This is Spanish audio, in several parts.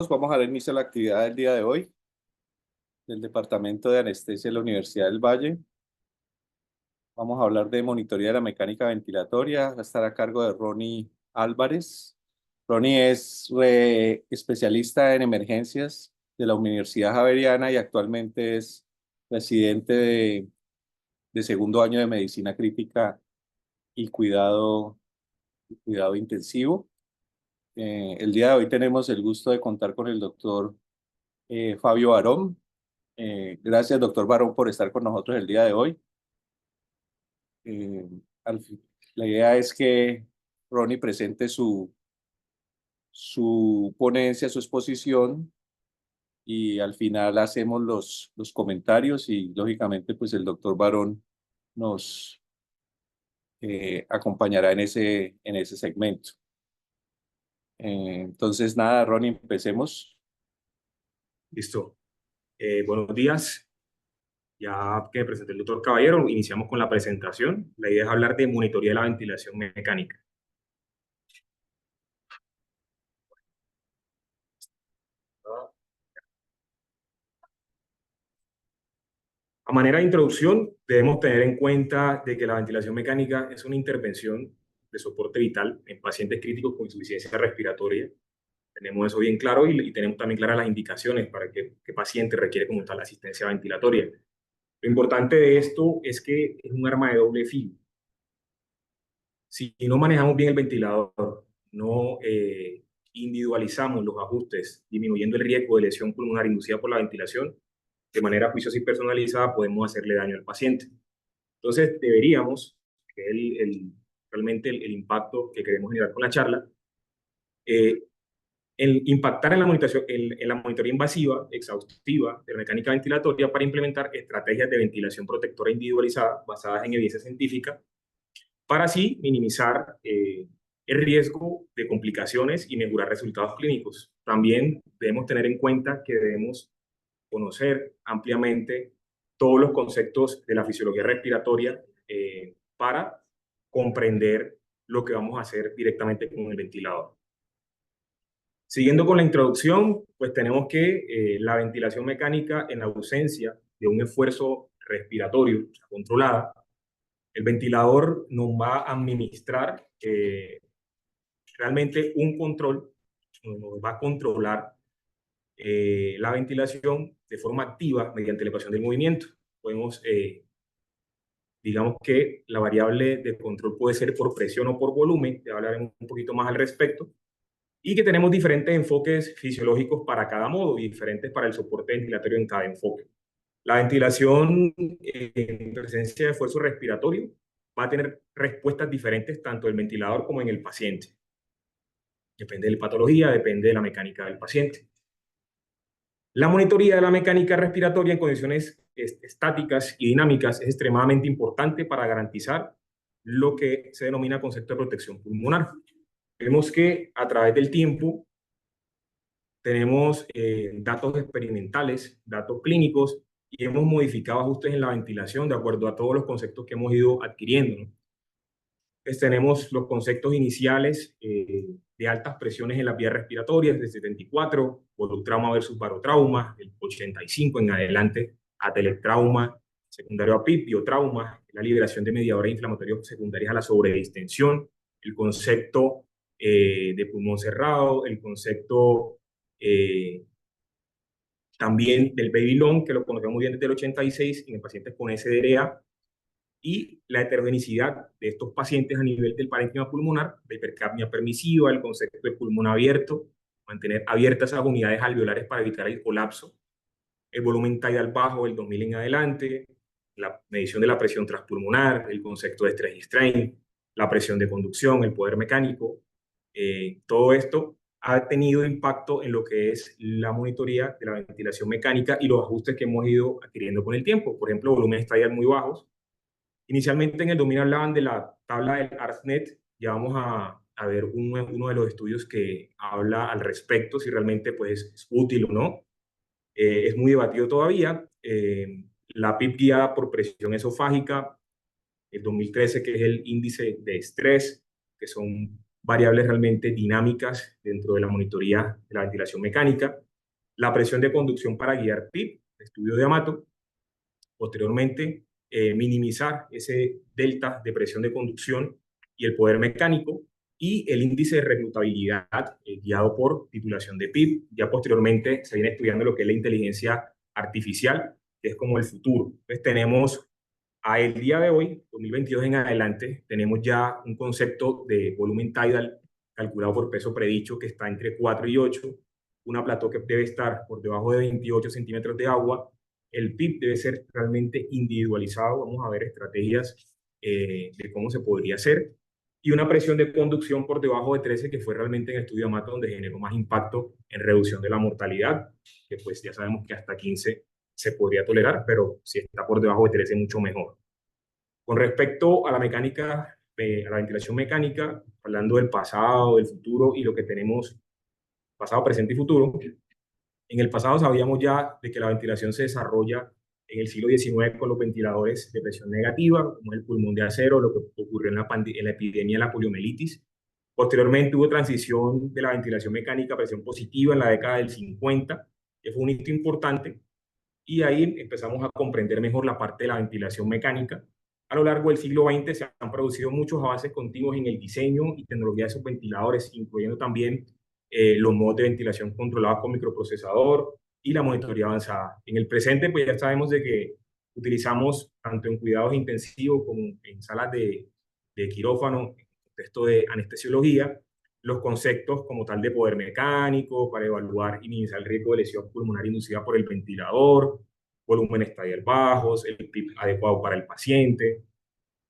Vamos a dar inicio a la actividad del día de hoy del Departamento de Anestesia de la Universidad del Valle. Vamos a hablar de monitoreo de la mecánica ventilatoria. Va a estar a cargo de Ronnie Álvarez. Ronnie es especialista en emergencias de la Universidad Javeriana y actualmente es residente de segundo año de medicina crítica y cuidado intensivo. El día de hoy tenemos el gusto de contar con el doctor Fabio Barón. Gracias, doctor Barón, por estar con nosotros el día de hoy. Eh, la idea es que Ronnie presente su ponencia, su exposición, y al final hacemos los comentarios y, lógicamente, pues el doctor Barón nos acompañará en ese segmento. Entonces, nada, Ronnie, empecemos. Listo. Buenos días. Ya que me presenté el doctor Caballero, iniciamos con la presentación. La idea es hablar de monitoría de la ventilación mecánica. A manera de introducción, debemos tener en cuenta de que la ventilación mecánica es una intervención de soporte vital en pacientes críticos con insuficiencia respiratoria. Tenemos eso bien claro y tenemos también claras las indicaciones para qué paciente requiere como tal asistencia ventilatoria. Lo importante de esto es que es un arma de doble filo. Si no manejamos bien el ventilador, no individualizamos los ajustes, disminuyendo el riesgo de lesión pulmonar inducida por la ventilación, de manera juiciosa y personalizada podemos hacerle daño al paciente. Entonces deberíamos, que es realmente el impacto que queremos generar con la charla, eh, el impactar en la en la monitoría invasiva, exhaustiva de la mecánica ventilatoria para implementar estrategias de ventilación protectora individualizada basadas en evidencia científica para así minimizar el riesgo de complicaciones y mejorar resultados clínicos. También debemos tener en cuenta que debemos conocer ampliamente todos los conceptos de la fisiología respiratoria para comprender lo que vamos a hacer directamente con el ventilador. Siguiendo con la introducción, pues tenemos que la ventilación mecánica en ausencia de un esfuerzo respiratorio controlada, el ventilador nos va a administrar realmente un control, nos va a controlar la ventilación de forma activa mediante la ecuación del movimiento. Podemos, digamos que la variable de control puede ser por presión o por volumen, ya hablaremos un poquito más al respecto, y que tenemos diferentes enfoques fisiológicos para cada modo y diferentes para el soporte ventilatorio en cada enfoque. La ventilación en presencia de esfuerzo respiratorio va a tener respuestas diferentes tanto del ventilador como en el paciente. Depende de la patología, depende de la mecánica del paciente. La monitoría de la mecánica respiratoria en condiciones estáticas y dinámicas es extremadamente importante para garantizar lo que se denomina concepto de protección pulmonar. Vemos que a través del tiempo tenemos datos experimentales, datos clínicos, y hemos modificado ajustes en la ventilación de acuerdo a todos los conceptos que hemos ido adquiriendo, ¿no? Entonces, tenemos los conceptos iniciales de altas presiones en las vías respiratorias, de 74, volutrauma versus barotrauma, el 85 en adelante, atelectrauma, secundario a PIP, biotrauma, la liberación de mediadores inflamatorios secundarios a la sobredistensión, el concepto de pulmón cerrado, el concepto también del baby long, que lo conocemos muy bien desde el 86 en pacientes con SDRA, y la heterogeneidad de estos pacientes a nivel del parénquima pulmonar, la hipercapnia permisiva, el concepto de pulmón abierto, mantener abiertas esas unidades alveolares para evitar el colapso, el volumen tidal bajo del 2000 en adelante, la medición de la presión transpulmonar, el concepto de stress y strain, la presión de conducción, el poder mecánico, todo esto ha tenido impacto en lo que es la monitoría de la ventilación mecánica y los ajustes que hemos ido adquiriendo con el tiempo. Por ejemplo, volúmenes tidal muy bajos. Inicialmente en el dominio hablaban de la tabla del ARSNet, ya vamos a ver uno de los estudios que habla al respecto, si realmente pues, es útil o no. Es muy debatido todavía. La PIP guiada por presión esofágica, el 2013, que es el índice de estrés, que son variables realmente dinámicas dentro de la monitoría de la ventilación mecánica, la presión de conducción para guiar PIP, estudio de Amato, posteriormente minimizar ese delta de presión de conducción y el poder mecánico, y el índice de reclutabilidad guiado por titulación de PIP. Ya posteriormente se viene estudiando lo que es la inteligencia artificial, que es como el futuro. Entonces tenemos a el día de hoy, 2022 en adelante, tenemos ya un concepto de volumen tidal calculado por peso predicho que está entre 4 y 8, una plató que debe estar por debajo de 28 centímetros de agua. El PIB debe ser realmente individualizado. Vamos a ver estrategias de cómo se podría hacer. Y una presión de conducción por debajo de 13, que fue realmente en el estudio Amato donde generó más impacto en reducción de la mortalidad, que pues ya sabemos que hasta 15 se podría tolerar, pero si está por debajo de 13, mucho mejor. Con respecto a la mecánica, a la ventilación mecánica, hablando del pasado, del futuro y lo que tenemos pasado, presente y futuro, en el pasado sabíamos ya de que la ventilación se desarrolla en el siglo XIX con los ventiladores de presión negativa, como el pulmón de acero, lo que ocurrió en la epidemia de la poliomielitis. Posteriormente hubo transición de la ventilación mecánica a presión positiva en la década del 50, que fue un hito importante, y ahí empezamos a comprender mejor la parte de la ventilación mecánica. A lo largo del siglo XX se han producido muchos avances continuos en el diseño y tecnología de esos ventiladores, incluyendo también los modos de ventilación controlados con microprocesador y la monitoría avanzada. En el presente, pues ya sabemos de que utilizamos tanto en cuidados intensivos como en salas de quirófano, en contexto de anestesiología, los conceptos como tal de poder mecánico para evaluar y minimizar el riesgo de lesión pulmonar inducida por el ventilador, volúmenes estadial bajos, el PIP adecuado para el paciente,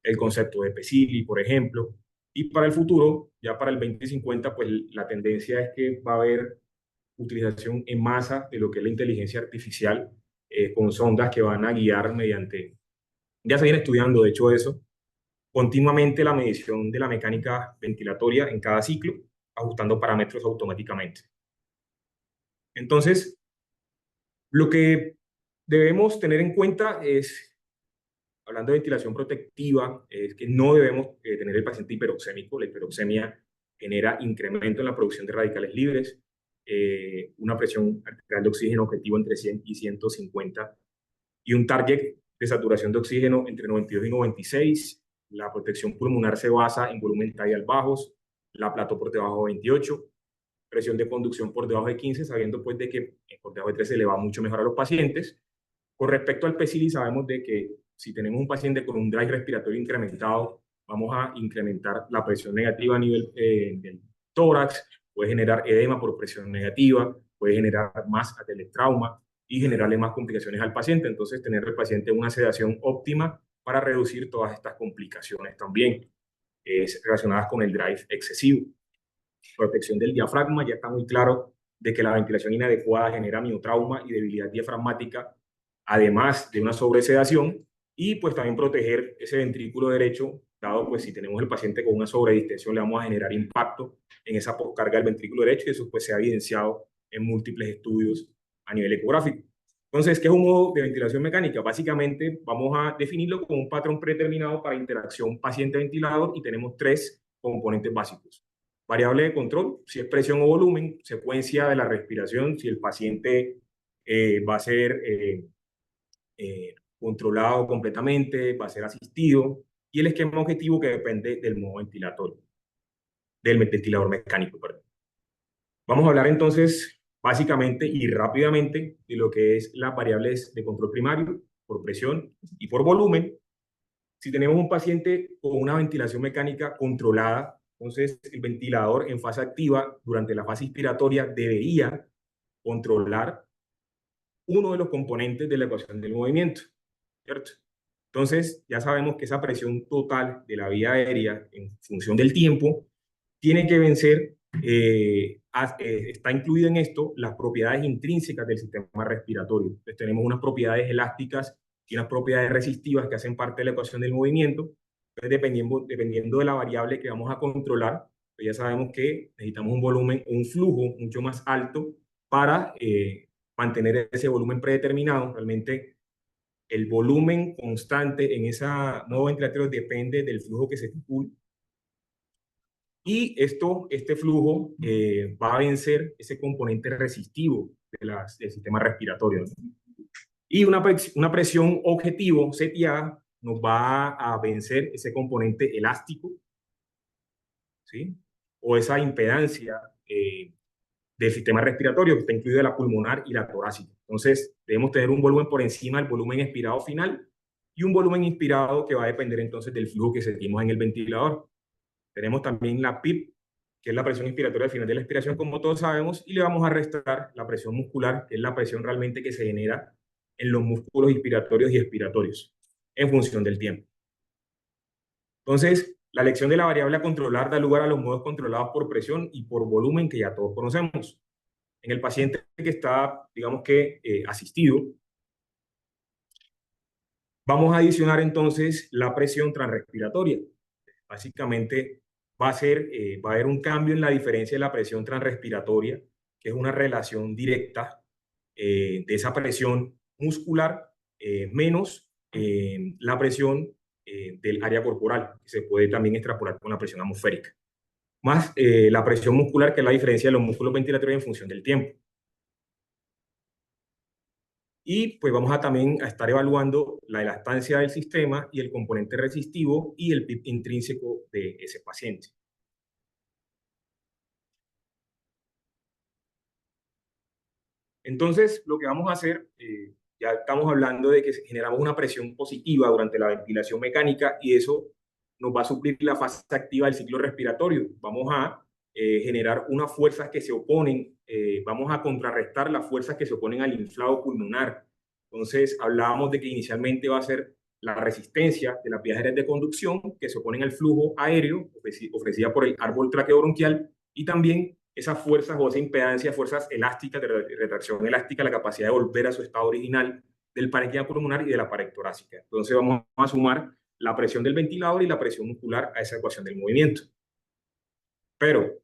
el concepto de PESILI, por ejemplo. Y para el futuro, ya para el 2050, pues la tendencia es que va a haber utilización en masa de lo que es la inteligencia artificial con sondas que van a guiar mediante, ya se viene estudiando de hecho eso, continuamente la medición de la mecánica ventilatoria en cada ciclo, ajustando parámetros automáticamente. Entonces, lo que debemos tener en cuenta es, hablando de ventilación protectiva, es que no debemos tener el paciente hiperoxémico. La hiperoxemia genera incremento en la producción de radicales libres, una presión arterial de oxígeno objetivo entre 100 y 150 y un target de saturación de oxígeno entre 92 y 96. La protección pulmonar se basa en volumen tidal bajos, la plató por debajo de 28, presión de conducción por debajo de 15, sabiendo pues de que por debajo de 13 le va mucho mejor a los pacientes. Con respecto al PESILI, sabemos de que si tenemos un paciente con un drive respiratorio incrementado, vamos a incrementar la presión negativa a nivel del tórax, puede generar edema por presión negativa, puede generar más atelectrauma y generarle más complicaciones al paciente. Entonces, tener al paciente una sedación óptima para reducir todas estas complicaciones también relacionadas con el drive excesivo. Protección del diafragma, ya está muy claro de que la ventilación inadecuada genera miotrauma y debilidad diafragmática, además de una sobresedación, y pues también proteger ese ventrículo derecho, dado pues si tenemos el paciente con una sobredistensión le vamos a generar impacto en esa poscarga del ventrículo derecho, y eso pues se ha evidenciado en múltiples estudios a nivel ecográfico. Entonces, ¿qué es un modo de ventilación mecánica? Básicamente vamos a definirlo como un patrón predeterminado para interacción paciente-ventilador y tenemos tres componentes básicos. Variable de control, si es presión o volumen, secuencia de la respiración, si el paciente va a ser controlado completamente, va a ser asistido, y el esquema objetivo que depende del modo ventilatorio, del ventilador mecánico, perdón. Vamos a hablar entonces básicamente y rápidamente de lo que es las variables de control primario por presión y por volumen. Si tenemos un paciente con una ventilación mecánica controlada, entonces el ventilador en fase activa durante la fase inspiratoria debería controlar uno de los componentes de la ecuación del movimiento, ¿cierto? Entonces ya sabemos que esa presión total de la vía aérea en función del tiempo tiene que vencer, está incluido en esto las propiedades intrínsecas del sistema respiratorio. Entonces tenemos unas propiedades elásticas y unas propiedades resistivas que hacen parte de la ecuación del movimiento. Entonces, dependiendo de la variable que vamos a controlar, pues ya sabemos que necesitamos un volumen, un flujo mucho más alto para mantener ese volumen predeterminado. Realmente el volumen constante en esa modo ventilatorio depende del flujo que se estipule Y este flujo va a vencer ese componente resistivo del sistema respiratorio, ¿no? Y una presión objetivo, seteada, nos va a vencer ese componente elástico, ¿sí? O esa impedancia del sistema respiratorio que está incluida la pulmonar y la torácica. Entonces, debemos tener un volumen por encima del volumen expirado final y un volumen inspirado que va a depender entonces del flujo que sentimos en el ventilador. Tenemos también la PIP, que es la presión inspiratoria al final de la expiración, como todos sabemos, y le vamos a restar la presión muscular, que es la presión realmente que se genera en los músculos inspiratorios y expiratorios, en función del tiempo. Entonces, la elección de la variable a controlar da lugar a los modos controlados por presión y por volumen que ya todos conocemos. En el paciente que está, digamos que, asistido, vamos a adicionar entonces la presión transrespiratoria. Básicamente va a haber un cambio en la diferencia de la presión transrespiratoria, que es una relación directa de esa presión muscular menos la presión del área corporal, que se puede también extrapolar con la presión atmosférica, más la presión muscular, que es la diferencia de los músculos ventilatorios en función del tiempo. Y pues vamos a también a estar evaluando la elastancia del sistema y el componente resistivo y el PIB intrínseco de ese paciente. Entonces, lo que vamos a hacer, ya estamos hablando de que generamos una presión positiva durante la ventilación mecánica y eso nos va a suplir la fase activa del ciclo respiratorio. Vamos a generar unas fuerzas que se oponen, vamos a contrarrestar las fuerzas que se oponen al inflado pulmonar. Entonces, hablábamos de que inicialmente va a ser la resistencia de las vías aéreas de conducción que se oponen al flujo aéreo ofrecida por el árbol traqueobronquial y también esas fuerzas o esa impedancia, fuerzas elásticas de retracción elástica, la capacidad de volver a su estado original del parénquima pulmonar y de la pared torácica. Entonces vamos a sumar la presión del ventilador y la presión muscular a esa ecuación del movimiento. Pero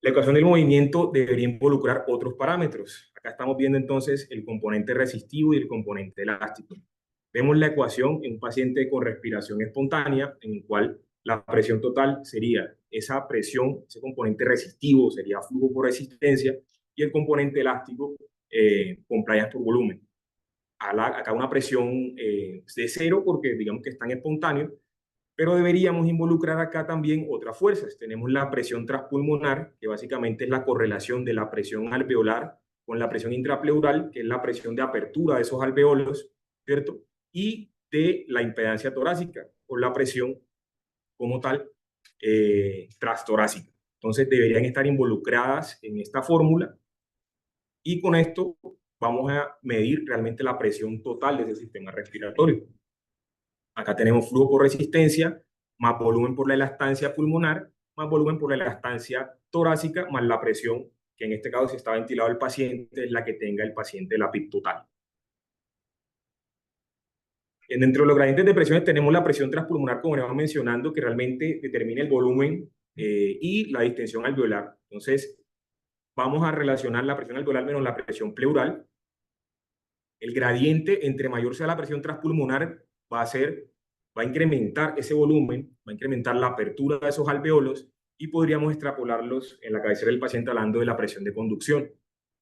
la ecuación del movimiento debería involucrar otros parámetros. Acá estamos viendo entonces el componente resistivo y el componente elástico. Vemos la ecuación en un paciente con respiración espontánea, en el cual la presión total sería esa presión, ese componente resistivo sería flujo por resistencia, y el componente elástico, compliance por volumen. Acá una presión de cero, porque digamos que están espontáneos, pero deberíamos involucrar acá también otras fuerzas. Tenemos la presión transpulmonar, que básicamente es la correlación de la presión alveolar con la presión intrapleural, que es la presión de apertura de esos alveolos, ¿cierto? Y de la impedancia torácica, con la presión como tal transtorácica. Entonces deberían estar involucradas en esta fórmula y con esto vamos a medir realmente la presión total de ese sistema respiratorio. Acá tenemos flujo por resistencia, más volumen por la elastancia pulmonar, más volumen por la elastancia torácica, más la presión, que en este caso si está ventilado el paciente, es la que tenga el paciente la PIB total. Dentro de los gradientes de presiones tenemos la presión transpulmonar, como le vamos mencionando, que realmente determina el volumen y la distensión alveolar. Entonces, vamos a relacionar la presión alveolar menos la presión pleural. El gradiente, entre mayor sea la presión transpulmonar, va a incrementar ese volumen, va a incrementar la apertura de esos alveolos y podríamos extrapolarlos en la cabecera del paciente hablando de la presión de conducción.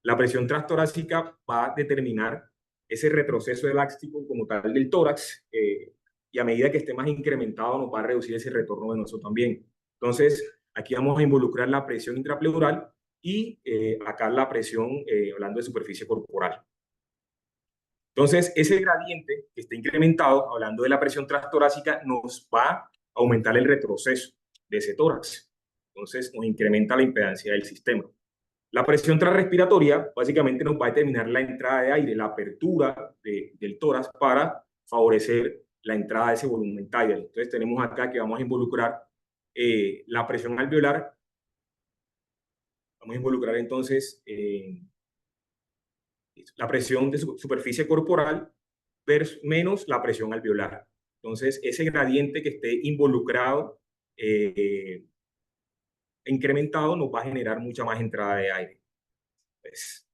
La presión transtorácica va a determinar ese retroceso elástico como tal del tórax y a medida que esté más incrementado nos va a reducir ese retorno venoso también. Entonces, aquí vamos a involucrar la presión intrapleural y acá la presión, hablando de superficie corporal. Entonces, ese gradiente que está incrementado, hablando de la presión transtorácica, nos va a aumentar el retroceso de ese tórax. Entonces, nos incrementa la impedancia del sistema. La presión transrespiratoria básicamente nos va a determinar la entrada de aire, la apertura del tórax para favorecer la entrada de ese volumen tidal. Entonces, tenemos acá que vamos a involucrar la presión alveolar. Vamos a involucrar entonces la presión de superficie corporal menos la presión alveolar. Entonces, ese gradiente que esté involucrado, incrementado, nos va a generar mucha más entrada de aire. Pues,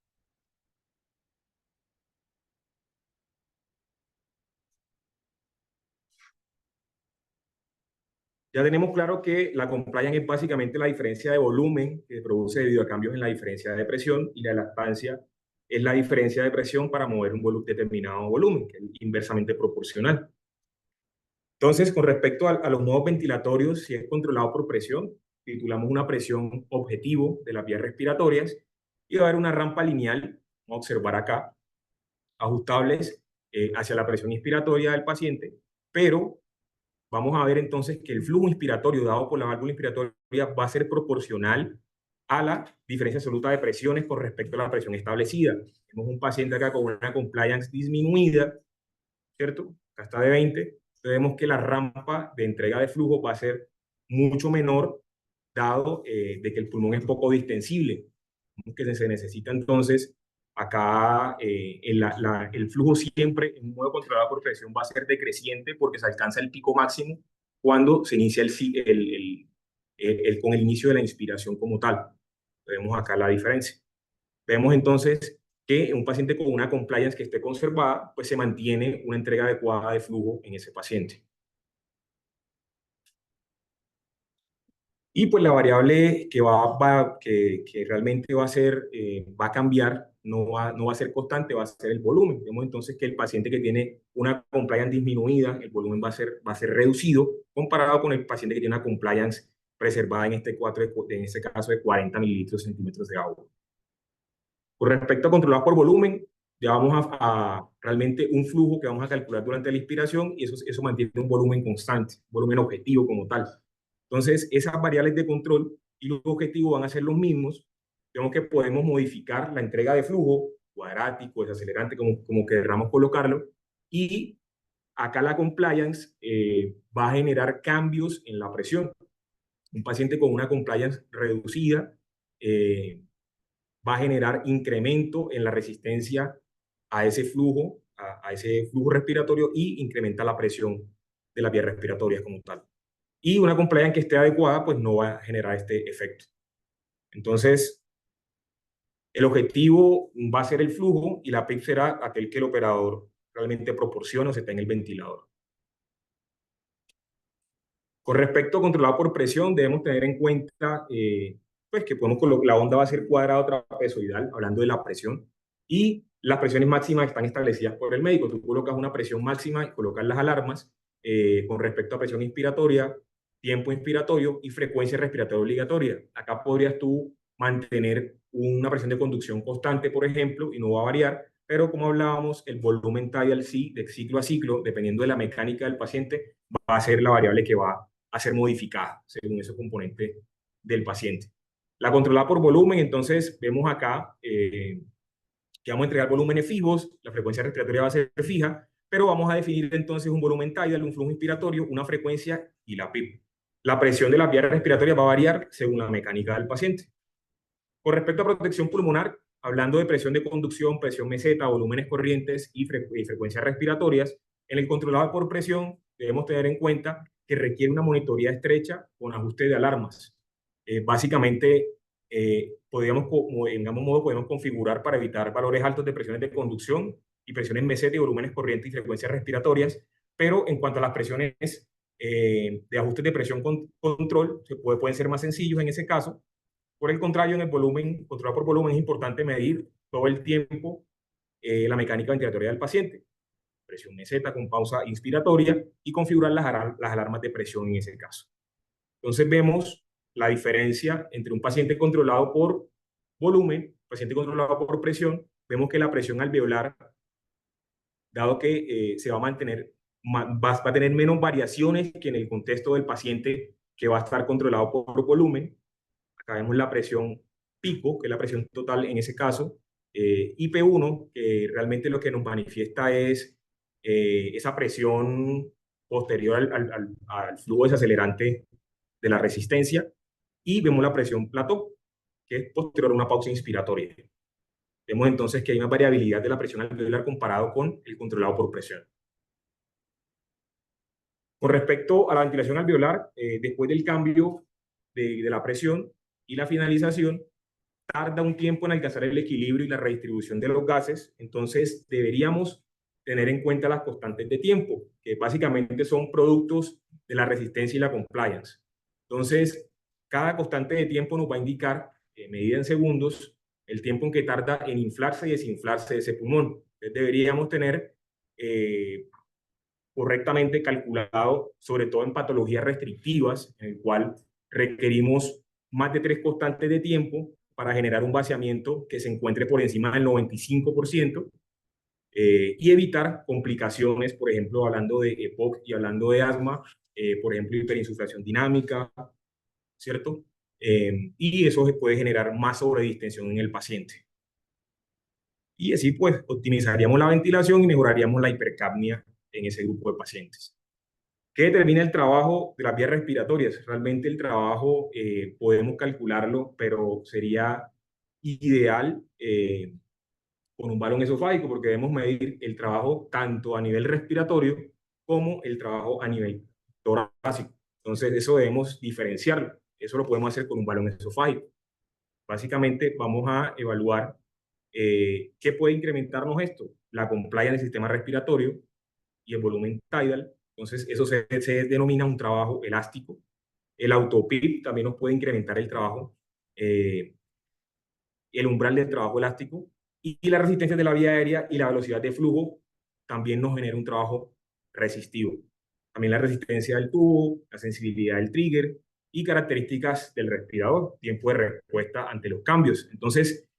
Ya tenemos claro que la compliance es básicamente la diferencia de volumen que se produce debido a cambios en la diferencia de presión, y la lactancia es la diferencia de presión para mover un determinado volumen, que es inversamente proporcional. Entonces, con respecto a los modos ventilatorios, si es controlado por presión, titulamos una presión objetivo de las vías respiratorias, y va a haber una rampa lineal, vamos a observar acá, ajustables hacia la presión inspiratoria del paciente, pero vamos a ver entonces que el flujo inspiratorio dado por la válvula inspiratoria va a ser proporcional a la diferencia absoluta de presiones con respecto a la presión establecida. Tenemos un paciente acá con una compliance disminuida, ¿cierto? Acá está de 20. Entonces vemos que la rampa de entrega de flujo va a ser mucho menor, dado de que el pulmón es poco distensible. Que se necesita entonces acá el flujo siempre en un modo controlado por presión va a ser decreciente, porque se alcanza el pico máximo cuando se inicia con el inicio de la inspiración como tal. Vemos acá la diferencia. Vemos entonces que un paciente con una compliance que esté conservada, pues se mantiene una entrega adecuada de flujo en ese paciente. Y pues la variable que realmente va a cambiar, no va a ser constante, va a ser el volumen. Vemos entonces que el paciente que tiene una compliance disminuida, el volumen va a ser reducido, comparado con el paciente que tiene una compliance preservada, en este caso de 40 mililitros centímetros de agua. Con respecto a controlados por volumen, ya vamos a realmente un flujo que vamos a calcular durante la inspiración, y eso mantiene un volumen constante, un volumen objetivo como tal. Entonces, esas variables de control y los objetivos van a ser los mismos. Vemos que podemos modificar la entrega de flujo, cuadrático, desacelerante, como queramos colocarlo, y acá la compliance va a generar cambios en la presión. Un paciente con una compliance reducida va a generar incremento en la resistencia a ese flujo, a ese flujo respiratorio, y incrementa la presión de las vías respiratorias como tal. Y una compliance que esté adecuada, pues no va a generar este efecto. Entonces, el objetivo va a ser el flujo, y la PIC será aquel que el operador realmente proporciona o se está en el ventilador. Con respecto a controlado por presión, debemos tener en cuenta pues que la onda va a ser cuadrada o trapezoidal, hablando de la presión, y las presiones máximas están establecidas por el médico. Tú colocas una presión máxima y colocas las alarmas con respecto a presión inspiratoria, tiempo inspiratorio y frecuencia respiratoria obligatoria. Acá podrías tú mantener una presión de conducción constante, por ejemplo, y no va a variar, pero como hablábamos, el volumen tidal sí, de ciclo a ciclo, dependiendo de la mecánica del paciente, va a ser la variable que va a ser modificada según ese componente del paciente. La controlada por volumen, entonces vemos acá que vamos a entregar volúmenes fijos, la frecuencia respiratoria va a ser fija, pero vamos a definir entonces un volumen tidal, un flujo inspiratorio, una frecuencia y la PIP. La presión de las vías respiratorias va a variar según la mecánica del paciente. Con respecto a protección pulmonar, hablando de presión de conducción, presión meseta, volúmenes corrientes y frecuencias respiratorias, en el controlado por presión debemos tener en cuenta que requiere una monitoría estrecha con ajuste de alarmas. Básicamente, podemos configurar para evitar valores altos de presiones de conducción y presiones meseta y volúmenes corrientes y frecuencias respiratorias, pero en cuanto a las presiones de ajustes de presión control, pueden ser más sencillos en ese caso. Por el contrario, en el volumen, controlado por volumen, es importante medir todo el tiempo la mecánica ventilatoria del paciente, presión meseta con pausa inspiratoria, y configurar las alarmas de presión en ese caso. Entonces vemos la diferencia entre un paciente controlado por volumen, paciente controlado por presión. Vemos que la presión alveolar, dado que se va a mantener, va a tener menos variaciones que en el contexto del paciente que va a estar controlado por volumen. Acá vemos la presión pico, que es la presión total en ese caso, y P1, que realmente lo que nos manifiesta es esa presión posterior al flujo desacelerante de la resistencia, y vemos la presión plató, que es posterior a una pausa inspiratoria. Vemos entonces que hay una variabilidad de la presión alveolar comparado con el controlado por presión. Con respecto a la ventilación alveolar, después del cambio de la presión y la finalización, tarda un tiempo en alcanzar el equilibrio y la redistribución de los gases. Entonces deberíamos tener en cuenta las constantes de tiempo, que básicamente son productos de la resistencia y la compliance. Entonces, cada constante de tiempo nos va a indicar, medida en segundos, el tiempo en que tarda en inflarse y desinflarse ese pulmón. Entonces, deberíamos tener correctamente calculado, sobre todo en patologías restrictivas, en el cual requerimos más de 3 constantes de tiempo para generar un vaciamiento que se encuentre por encima del 95%, y evitar complicaciones, por ejemplo, hablando de EPOC y hablando de asma, por ejemplo, hiperinsuflación dinámica, ¿cierto? Y eso puede generar más sobredistensión en el paciente. Y así, pues, optimizaríamos la ventilación y mejoraríamos la hipercapnia en ese grupo de pacientes. ¿Qué determina el trabajo de las vías respiratorias? Realmente el trabajo podemos calcularlo, pero sería ideal con un balón esofágico, porque debemos medir el trabajo tanto a nivel respiratorio como el trabajo a nivel torácico. Entonces, eso debemos diferenciarlo. Eso lo podemos hacer con un balón esofágico. Básicamente, vamos a evaluar qué puede incrementarnos esto. La compliance del sistema respiratorio y el volumen tidal. Entonces, eso se denomina un trabajo elástico. El autopip también nos puede incrementar el trabajo, el umbral del trabajo elástico, y la resistencia de la vía aérea y la velocidad de flujo también nos genera un trabajo resistivo. También la resistencia del tubo, la sensibilidad del trigger y características del respirador, tiempo de respuesta ante los cambios. Entonces,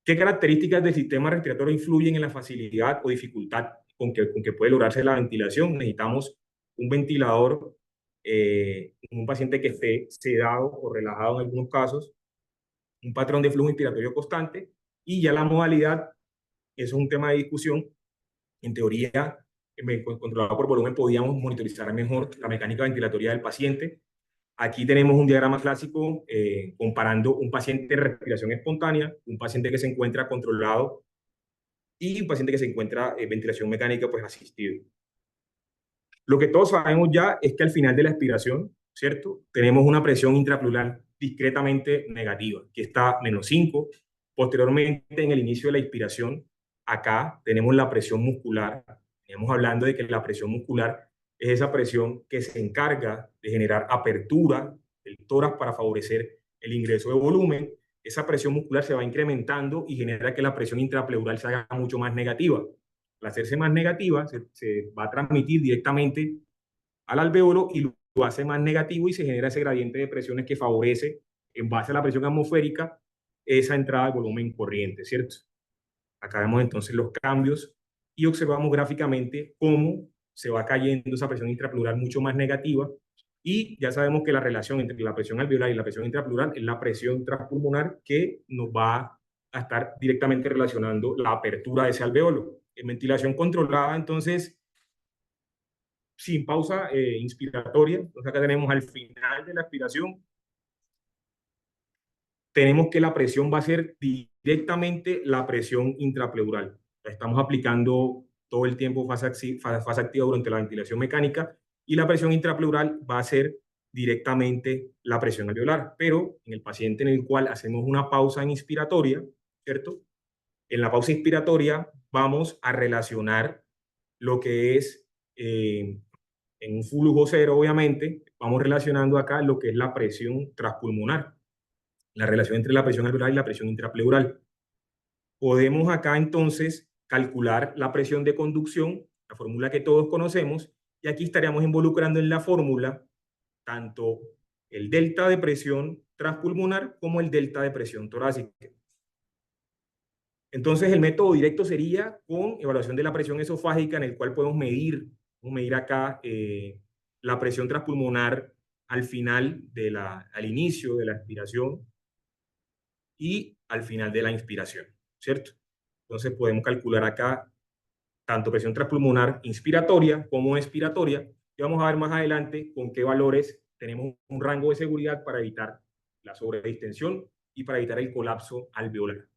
¿qué características del sistema respiratorio influyen en la facilidad o dificultad con que puede lograrse la ventilación? Necesitamos un ventilador, un paciente que esté sedado o relajado en algunos casos, un patrón de flujo inspiratorio constante, y ya la modalidad, eso es un tema de discusión. En teoría, controlado por volumen, podíamos monitorizar mejor la mecánica ventilatoria del paciente. Aquí tenemos un diagrama clásico comparando un paciente de respiración espontánea, un paciente que se encuentra controlado y un paciente que se encuentra en ventilación mecánica pues asistido. Lo que todos sabemos ya es que al final de la expiración, ¿cierto? Tenemos una presión intrapleural discretamente negativa, que está -5. Posteriormente, en el inicio de la inspiración, acá tenemos la presión muscular. Estamos hablando de que la presión muscular es esa presión que se encarga de generar apertura del tórax para favorecer el ingreso de volumen. Esa presión muscular se va incrementando y genera que la presión intrapleural se haga mucho más negativa. Al hacerse más negativa, se va a transmitir directamente al alveolo y lo hace más negativo, y se genera ese gradiente de presiones que favorece, en base a la presión atmosférica, esa entrada de volumen corriente, ¿cierto? Acá vemos entonces los cambios y observamos gráficamente cómo se va cayendo esa presión intrapleural mucho más negativa, y ya sabemos que la relación entre la presión alveolar y la presión intrapleural es la presión transpulmonar, que nos va a estar directamente relacionando la apertura de ese alveolo. En ventilación controlada, entonces, sin pausa inspiratoria, entonces acá tenemos al final de la expiración, tenemos que la presión va a ser directamente la presión intrapleural. Estamos aplicando todo el tiempo fase activa durante la ventilación mecánica, y la presión intrapleural va a ser directamente la presión alveolar. Pero en el paciente en el cual hacemos una pausa inspiratoria, ¿cierto? En la pausa inspiratoria vamos a relacionar lo que es, en un flujo cero, obviamente, vamos relacionando acá lo que es la presión transpulmonar, la relación entre la presión alveolar y la presión intrapleural. Podemos acá entonces calcular la presión de conducción, la fórmula que todos conocemos, y aquí estaríamos involucrando en la fórmula tanto el delta de presión transpulmonar como el delta de presión torácica. Entonces, el método directo sería con evaluación de la presión esofágica, en el cual podemos medir acá la presión transpulmonar al final al inicio de la expiración y al final de la inspiración, ¿cierto? Entonces, podemos calcular acá tanto presión transpulmonar inspiratoria como expiratoria, y vamos a ver más adelante con qué valores tenemos un rango de seguridad para evitar la sobredistensión y para evitar el colapso alveolar.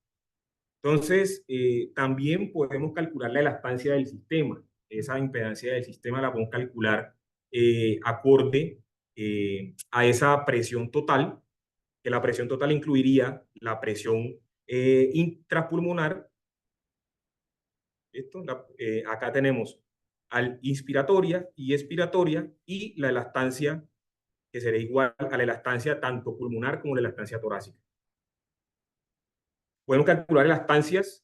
Entonces, también podemos calcular la elastancia del sistema. Esa impedancia del sistema la podemos calcular acorde a esa presión total, que la presión total incluiría la presión intrapulmonar. Acá tenemos al inspiratoria y expiratoria, y la elastancia, que será igual a la elastancia tanto pulmonar como la elastancia torácica. Podemos calcular elastancias.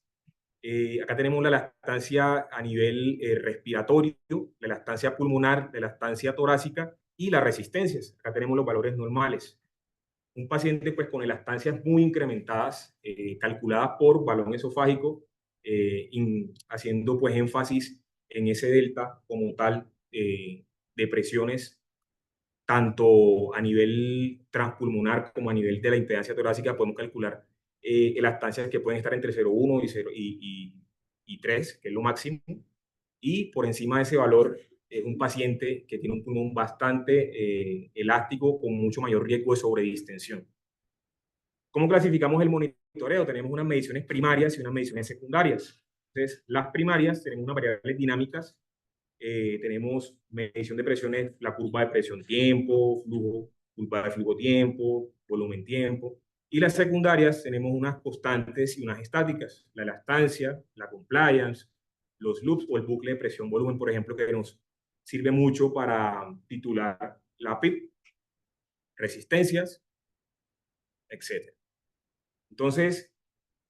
Acá tenemos la elastancia a nivel respiratorio, la elastancia pulmonar, la elastancia torácica y las resistencias. Acá tenemos los valores normales. Un paciente pues con elastancias muy incrementadas, calculadas por balón esofágico, haciendo pues énfasis en ese delta como tal, de presiones tanto a nivel transpulmonar como a nivel de la impedancia torácica. Podemos calcular elastancias que pueden estar entre 0,1 y, 0, y 3, que es lo máximo, y por encima de ese valor un paciente que tiene un pulmón bastante elástico con mucho mayor riesgo de sobredistensión. ¿Cómo clasificamos el monitoreo? Tenemos unas mediciones primarias y unas mediciones secundarias. Entonces, las primarias tenemos unas variables dinámicas, tenemos medición de presiones, la curva de presión-tiempo, flujo, curva de flujo-tiempo, volumen-tiempo. Y las secundarias tenemos unas constantes y unas estáticas, la elastancia, la compliance, los loops o el bucle de presión-volumen, por ejemplo, que nos sirve mucho para titular la PIP, resistencias, etc. Entonces,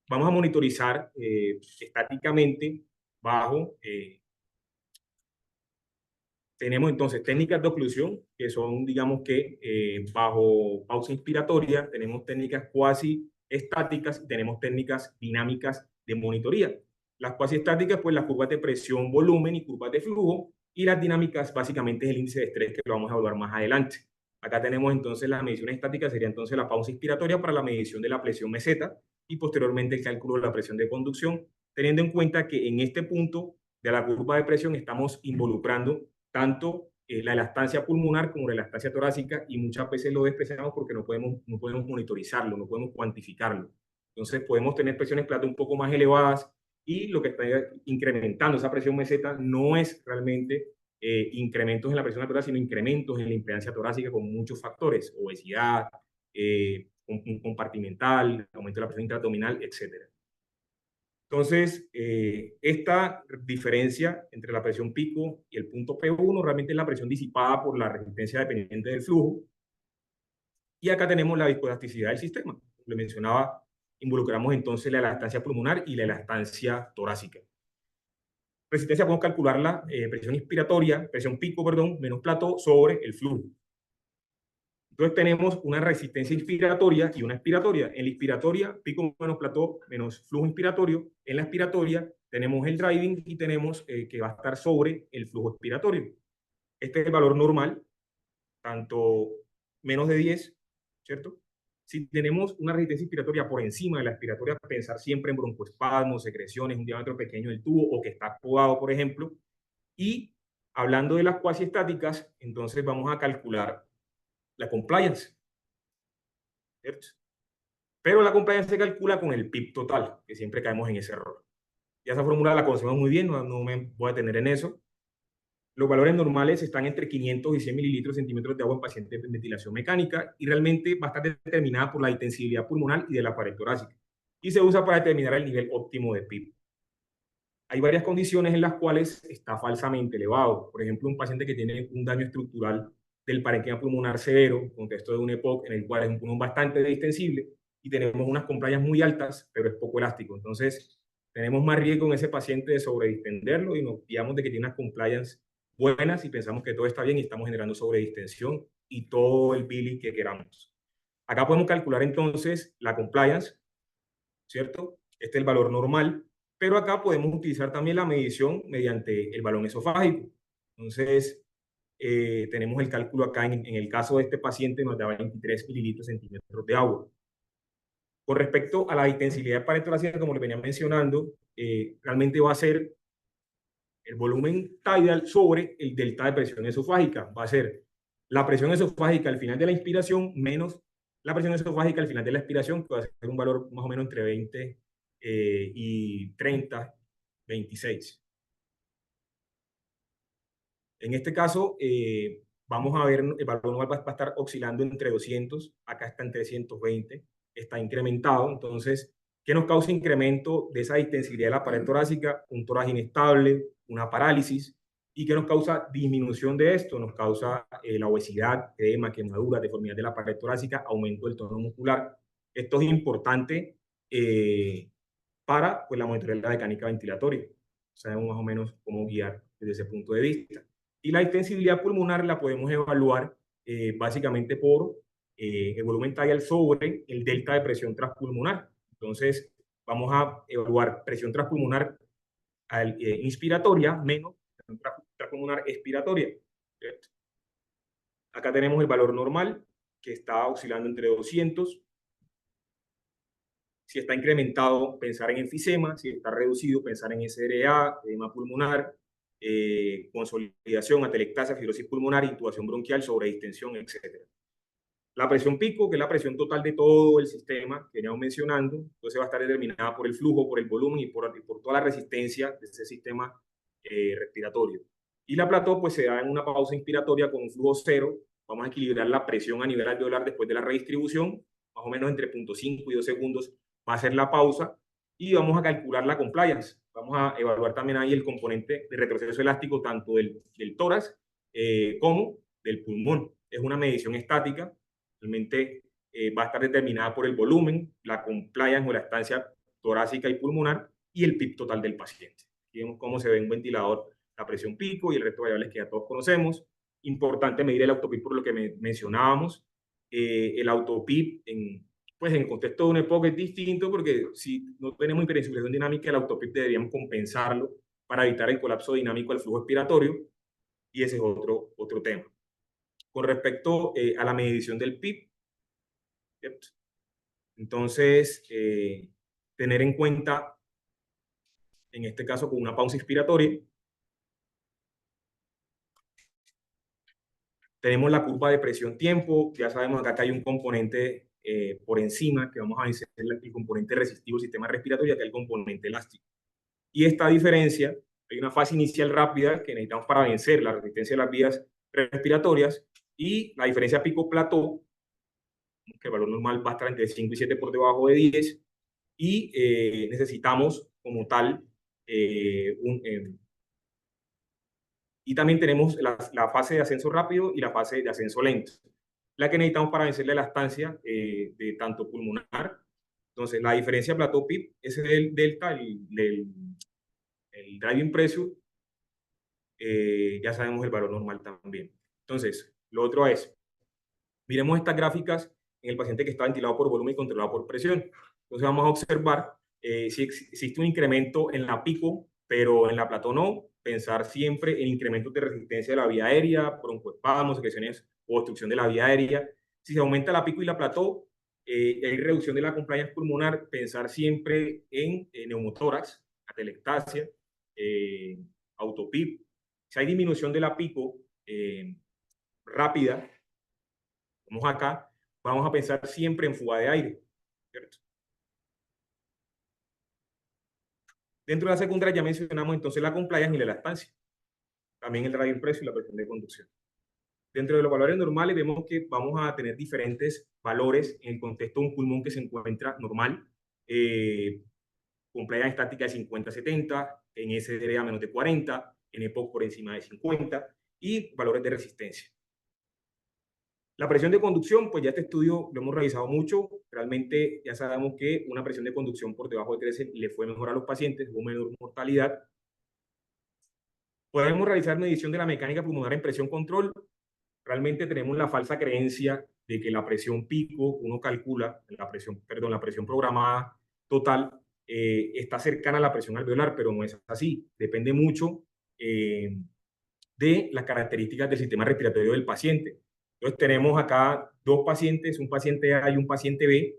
vamos a monitorizar estáticamente bajo tenemos entonces técnicas de oclusión, que son, digamos que, bajo pausa inspiratoria, tenemos técnicas cuasi estáticas y tenemos técnicas dinámicas de monitoría. Las cuasi estáticas, pues las curvas de presión, volumen y curvas de flujo, y las dinámicas básicamente es el índice de estrés, que lo vamos a evaluar más adelante. Acá tenemos entonces las mediciones estáticas, sería entonces la pausa inspiratoria para la medición de la presión meseta y posteriormente el cálculo de la presión de conducción, teniendo en cuenta que en este punto de la curva de presión estamos involucrando tanto la elastancia pulmonar como la elastancia torácica, y muchas veces lo despreciamos porque no podemos monitorizarlo, no podemos cuantificarlo. Entonces podemos tener presiones plata un poco más elevadas, y lo que está incrementando esa presión meseta no es realmente incrementos en la presión arterial, sino incrementos en la impedancia torácica con muchos factores: obesidad, compartimental, aumento de la presión intraabdominal, etcétera. Entonces, esta diferencia entre la presión pico y el punto P1 realmente es la presión disipada por la resistencia dependiente del flujo. Y acá tenemos la viscoelasticidad del sistema. Como le mencionaba, involucramos entonces la elastancia pulmonar y la elastancia torácica. Resistencia podemos calcularla, presión inspiratoria, presión pico, perdón, menos plató sobre el flujo. Entonces tenemos una resistencia inspiratoria y una expiratoria. En la inspiratoria, pico menos plató menos flujo inspiratorio. En la expiratoria tenemos el driving y tenemos que va a estar sobre el flujo expiratorio. Este es el valor normal, tanto menos de 10, ¿cierto? Si tenemos una resistencia inspiratoria por encima de la expiratoria, pensar siempre en broncoespasmos, secreciones, un diámetro pequeño del tubo o que está podado, por ejemplo. Y hablando de las cuasi estáticas, entonces vamos a calcular la compliance, ¿cierto? Pero la compliance se calcula con el PIB total, que siempre caemos en ese error. Ya esa fórmula la conocemos muy bien, no me voy a detener en eso. Los valores normales están entre 500 y 100 mililitros centímetros de agua en pacientes de ventilación mecánica, y realmente va a estar determinada por la intensividad pulmonar y de la pared torácica. Y se usa para determinar el nivel óptimo de PIB. Hay varias condiciones en las cuales está falsamente elevado. Por ejemplo, un paciente que tiene un daño estructural del parénquima pulmonar severo, contexto de un EPOC, en el cual es un pulmón bastante distensible y tenemos unas compliance muy altas, pero es poco elástico. Entonces, tenemos más riesgo en ese paciente de sobredistenderlo, y nos guiamos de que tiene unas compliance buenas y pensamos que todo está bien y estamos generando sobredistensión y todo el billing que queramos. Acá podemos calcular entonces la compliance, ¿cierto? Este es el valor normal, pero acá podemos utilizar también la medición mediante el balón esofágico. Entonces, tenemos el cálculo acá. En el caso de este paciente nos da 23 mililitros centímetros de agua. Con respecto a la intensidad parentorácica, como les venía mencionando, realmente va a ser el volumen tidal sobre el delta de presión esofágica. Va a ser la presión esofágica al final de la inspiración menos la presión esofágica al final de la expiración, que va a ser un valor más o menos entre 20 y 30, 26. En este caso, vamos a ver, el valor normal va a estar oscilando entre 200, acá está en 320, está incrementado. Entonces, ¿qué nos causa incremento de esa distensidad de la pared torácica? Un tórax inestable, una parálisis. ¿Y qué nos causa disminución de esto? Nos causa la obesidad, edema, quemadura, deformidad de la pared torácica, aumento del tono muscular. Esto es importante para pues, la monitoría de la mecánica ventilatoria. Sabemos más o menos cómo guiar desde ese punto de vista. Y la extensibilidad pulmonar la podemos evaluar básicamente por el volumen tidal sobre el delta de presión transpulmonar. Entonces, vamos a evaluar presión transpulmonar inspiratoria menos presión transpulmonar expiratoria. ¿Cierto? Acá tenemos el valor normal, que está oscilando entre 200. Si está incrementado, pensar en enfisema. Si está reducido, pensar en SRA, edema pulmonar, consolidación, atelectasia, fibrosis pulmonar, intubación bronquial, sobredistensión, etc. La presión pico, que es la presión total de todo el sistema que veníamos mencionando, entonces va a estar determinada por el flujo, por el volumen y por toda la resistencia de ese sistema respiratorio. Y la plató pues se da en una pausa inspiratoria con un flujo cero. Vamos a equilibrar la presión a nivel alveolar después de la redistribución, más o menos entre 0.5 y 2 segundos va a ser la pausa, y vamos a calcular la compliance. Vamos a evaluar también ahí el componente de retroceso elástico tanto del tórax como del pulmón. Es una medición estática, realmente va a estar determinada por el volumen, la compliance o la estancia torácica y pulmonar y el PIB total del paciente. Aquí vemos cómo se ve en un ventilador la presión pico y el resto de variables que ya todos conocemos. Importante medir el autopip por lo que mencionábamos. El autopip pues en el contexto de un EPOC es distinto porque si no tenemos hiperinsuflación dinámica, el autopip deberíamos compensarlo para evitar el colapso dinámico del flujo expiratorio, y ese es otro tema. Con respecto a la medición del PIB, ¿cierto? Entonces, tener en cuenta, en este caso con una pausa inspiratoria, tenemos la curva de presión-tiempo. Ya sabemos acá que hay un componente por encima, que vamos a vencer el componente resistivo del sistema respiratorio, que es el componente elástico. Y esta diferencia, hay una fase inicial rápida que necesitamos para vencer la resistencia de las vías respiratorias, y la diferencia pico-plató, que el valor normal va a estar entre 5 y 7 por debajo de 10, y necesitamos como tal y también tenemos la fase de ascenso rápido y la fase de ascenso lento, la que necesitamos para vencerle la estancia de tanto pulmonar. Entonces, la diferencia plató-PIB, ese es el delta, el driving pressure, ya sabemos el valor normal también. Entonces, lo otro es, miremos estas gráficas en el paciente que está ventilado por volumen y controlado por presión. Entonces, vamos a observar si existe un incremento en la pico, pero en la plató no. Pensar siempre en incrementos de resistencia de la vía aérea, broncoespasmos, secreciones o obstrucción de la vía aérea. Si se aumenta la pico y la plató, hay reducción de la compliance pulmonar. Pensar siempre en neumotórax, atelectasia, autopip. Si hay disminución de la pico rápida, como acá, vamos a pensar siempre en fuga de aire, ¿cierto? Dentro de la secundaria ya mencionamos entonces la compliance y la elastancia, también el radio impreso y la presión de conducción. Dentro de los valores normales vemos que vamos a tener diferentes valores en el contexto de un pulmón que se encuentra normal, compliance estática de 50-70, en SDRA menos de 40, en EPOC por encima de 50, y valores de resistencia. La presión de conducción, pues ya este estudio lo hemos revisado mucho. Realmente ya sabemos que una presión de conducción por debajo de 13 le fue mejor a los pacientes, hubo menor mortalidad. Podemos realizar medición de la mecánica pulmonar en presión control. Realmente tenemos la falsa creencia de que la presión pico, uno calcula, la presión programada total, está cercana a la presión alveolar, pero no es así. Depende mucho de las características del sistema respiratorio del paciente. Entonces tenemos acá dos pacientes, un paciente A y un paciente B.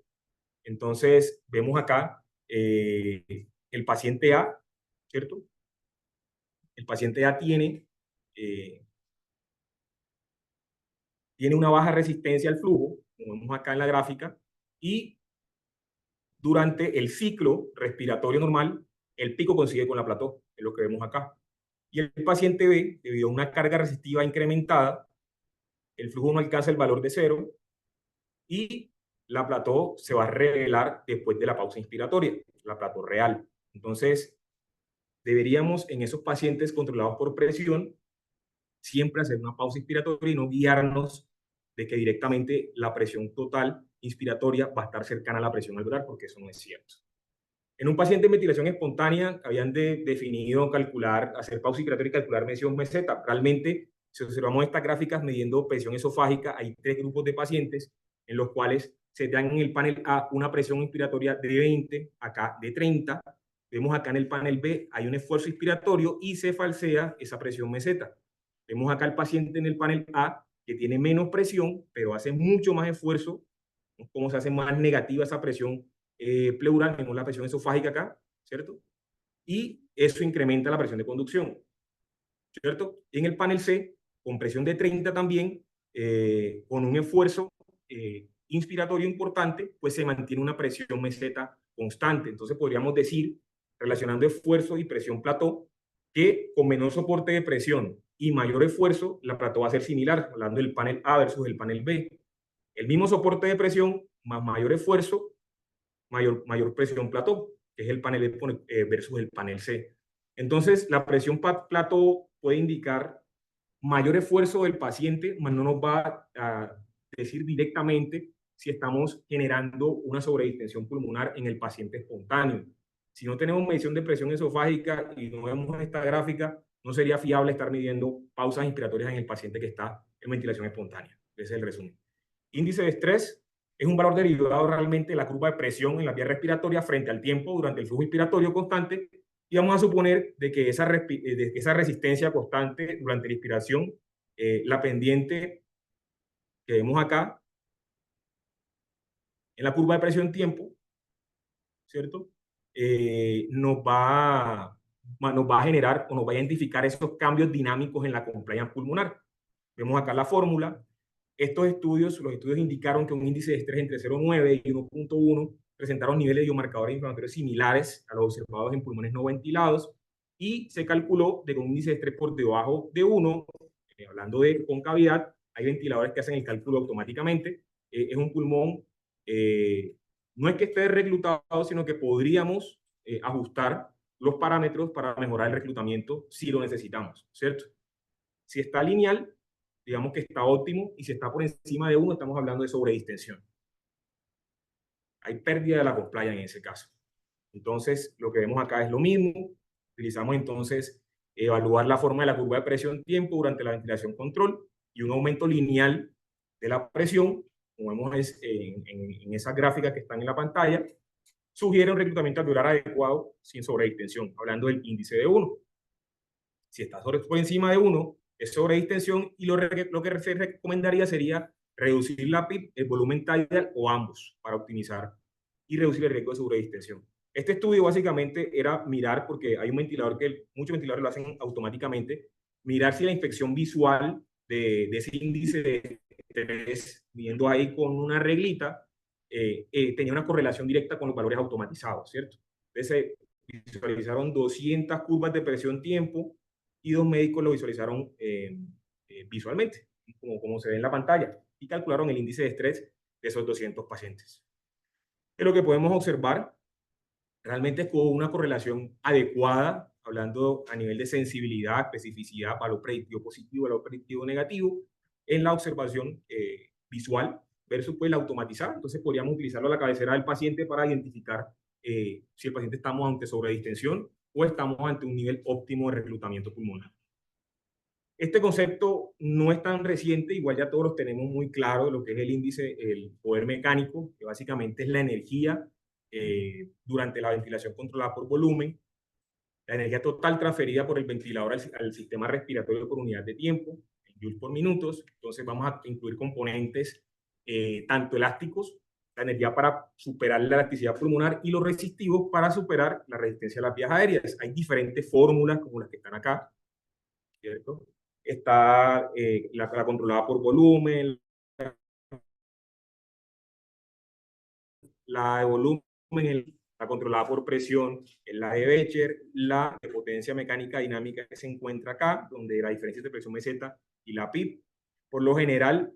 Entonces vemos acá el paciente A, ¿cierto? El paciente A tiene una baja resistencia al flujo, como vemos acá en la gráfica, y durante el ciclo respiratorio normal, el pico coincide con la plató, es lo que vemos acá. Y el paciente B, debido a una carga resistiva incrementada, el flujo no alcanza el valor de 0 y la plató se va a revelar después de la pausa inspiratoria, la plató real. Entonces, deberíamos en esos pacientes controlados por presión siempre hacer una pausa inspiratoria y no guiarnos de que directamente la presión total inspiratoria va a estar cercana a la presión alveolar, porque eso no es cierto. En un paciente en ventilación espontánea habían definido calcular, hacer pausa inspiratoria y calcular presión meseta. Realmente, si observamos estas gráficas midiendo presión esofágica, hay 3 grupos de pacientes en los cuales se dan en el panel A una presión inspiratoria de 20, acá de 30. Vemos acá en el panel B hay un esfuerzo inspiratorio y se falsea esa presión meseta. Vemos acá el paciente en el panel A que tiene menos presión, pero hace mucho más esfuerzo, cómo se hace más negativa esa presión pleural, vemos la presión esofágica acá, ¿cierto? Y eso incrementa la presión de conducción, ¿cierto? Y en el panel C, con presión de 30 también, con un esfuerzo inspiratorio importante, pues se mantiene una presión meseta constante. Entonces podríamos decir, relacionando esfuerzo y presión plató, que con menor soporte de presión y mayor esfuerzo, la plató va a ser similar, hablando del panel A versus el panel B. El mismo soporte de presión más mayor esfuerzo, mayor presión plató, que es el panel versus el panel C. Entonces, la presión plató puede indicar mayor esfuerzo del paciente, mas no nos va a decir directamente si estamos generando una sobredistensión pulmonar en el paciente espontáneo. Si no tenemos medición de presión esofágica y no vemos esta gráfica, no sería fiable estar midiendo pausas inspiratorias en el paciente que está en ventilación espontánea. Ese es el resumen. Índice de estrés es un valor derivado realmente de la curva de presión en la vía respiratoria frente al tiempo durante el flujo inspiratorio constante, y vamos a suponer de que esa resistencia constante durante la inspiración, la pendiente que vemos acá en la curva de presión tiempo, ¿cierto? Nos va a generar o nos va a identificar esos cambios dinámicos en la compliance pulmonar. Vemos acá la fórmula. Los estudios indicaron que un índice de estrés entre 0,9 y 1,1 presentaron niveles de biomarcadores inflamatorios similares a los observados en pulmones no ventilados, y se calculó de que un índice de estrés por debajo de 1, hablando de concavidad, hay ventiladores que hacen el cálculo automáticamente, es un pulmón, no es que esté reclutado, sino que podríamos ajustar los parámetros para mejorar el reclutamiento si lo necesitamos, ¿cierto? Si está lineal, digamos que está óptimo, y si está por encima de 1, estamos hablando de sobredistensión. Hay pérdida de la compliance en ese caso. Entonces, lo que vemos acá es lo mismo. Utilizamos entonces evaluar la forma de la curva de presión-tiempo durante la ventilación control y un aumento lineal de la presión, como vemos en esas gráficas que están en la pantalla, sugiere un reclutamiento alveolar adecuado sin sobredistensión, hablando del índice de 1. Si está por encima de 1, es sobredistensión, y lo que se recomendaría sería reducir la PIP, el volumen tidal o ambos, para optimizar y reducir el riesgo de sobredistensión. Este estudio básicamente era mirar, porque hay un ventilador que muchos ventiladores lo hacen automáticamente, mirar si la inspección visual de ese índice de estrés, midiendo ahí con una reglita, tenía una correlación directa con los valores automatizados, ¿cierto? Entonces se visualizaron 200 curvas de presión-tiempo y 2 médicos lo visualizaron visualmente, como se ve en la pantalla, y calcularon el índice de estrés de esos 200 pacientes. Lo que podemos observar realmente es con una correlación adecuada, hablando a nivel de sensibilidad, especificidad, valor predictivo positivo, valor predictivo negativo, en la observación visual versus pues la automatizada. Entonces podríamos utilizarlo a la cabecera del paciente para identificar si el paciente estamos ante sobredistensión o estamos ante un nivel óptimo de reclutamiento pulmonar. Este concepto no es tan reciente, igual ya todos los tenemos muy claro, lo que es el índice, el poder mecánico, que básicamente es la energía durante la ventilación controlada por volumen, la energía total transferida por el ventilador al sistema respiratorio por unidad de tiempo, en joules por minutos. Entonces vamos a incluir componentes tanto elásticos, la energía para superar la elasticidad pulmonar, y los resistivos para superar la resistencia a las vías aéreas. Hay diferentes fórmulas como las que están acá, ¿cierto? Está la controlada por volumen, la de volumen, la controlada por presión, la de Becher, la de potencia mecánica dinámica que se encuentra acá, donde la diferencia entre presión meseta y la PIP. Por lo general,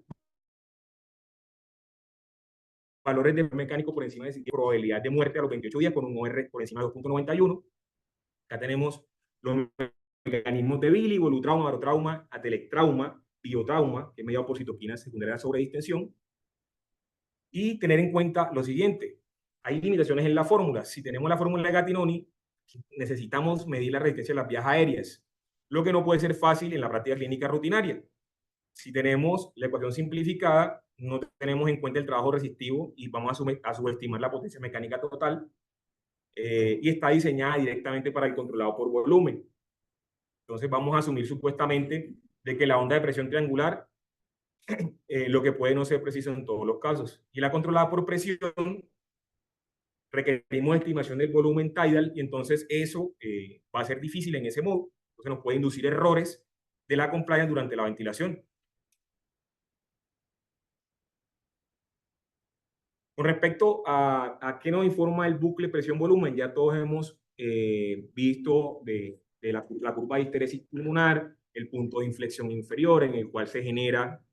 valores de mecánico por encima de probabilidad de muerte a los 28 días con un OR por encima de 2,91. Acá tenemos los mecanismos de Billy, volutrauma, barotrauma, atelectrauma, biotrauma, que es mediado por citoquinas secundarias sobre distensión. Y tener en cuenta lo siguiente, hay limitaciones en la fórmula. Si tenemos la fórmula de Gattinoni, necesitamos medir la resistencia de las vías aéreas, lo que no puede ser fácil en la práctica clínica rutinaria. Si tenemos la ecuación simplificada, no tenemos en cuenta el trabajo resistivo y vamos a subestimar la potencia mecánica total, y está diseñada directamente para el controlado por volumen. Entonces vamos a asumir supuestamente de que la onda de presión triangular, lo que puede no ser preciso en todos los casos. Y la controlada por presión, requerimos estimación del volumen tidal, y entonces eso va a ser difícil en ese modo. Entonces nos puede inducir errores de la compliance durante la ventilación. Con respecto a qué nos informa el bucle presión-volumen, ya todos hemos visto de la curva de histeresis pulmonar, el punto de inflexión inferior en el cual se genera,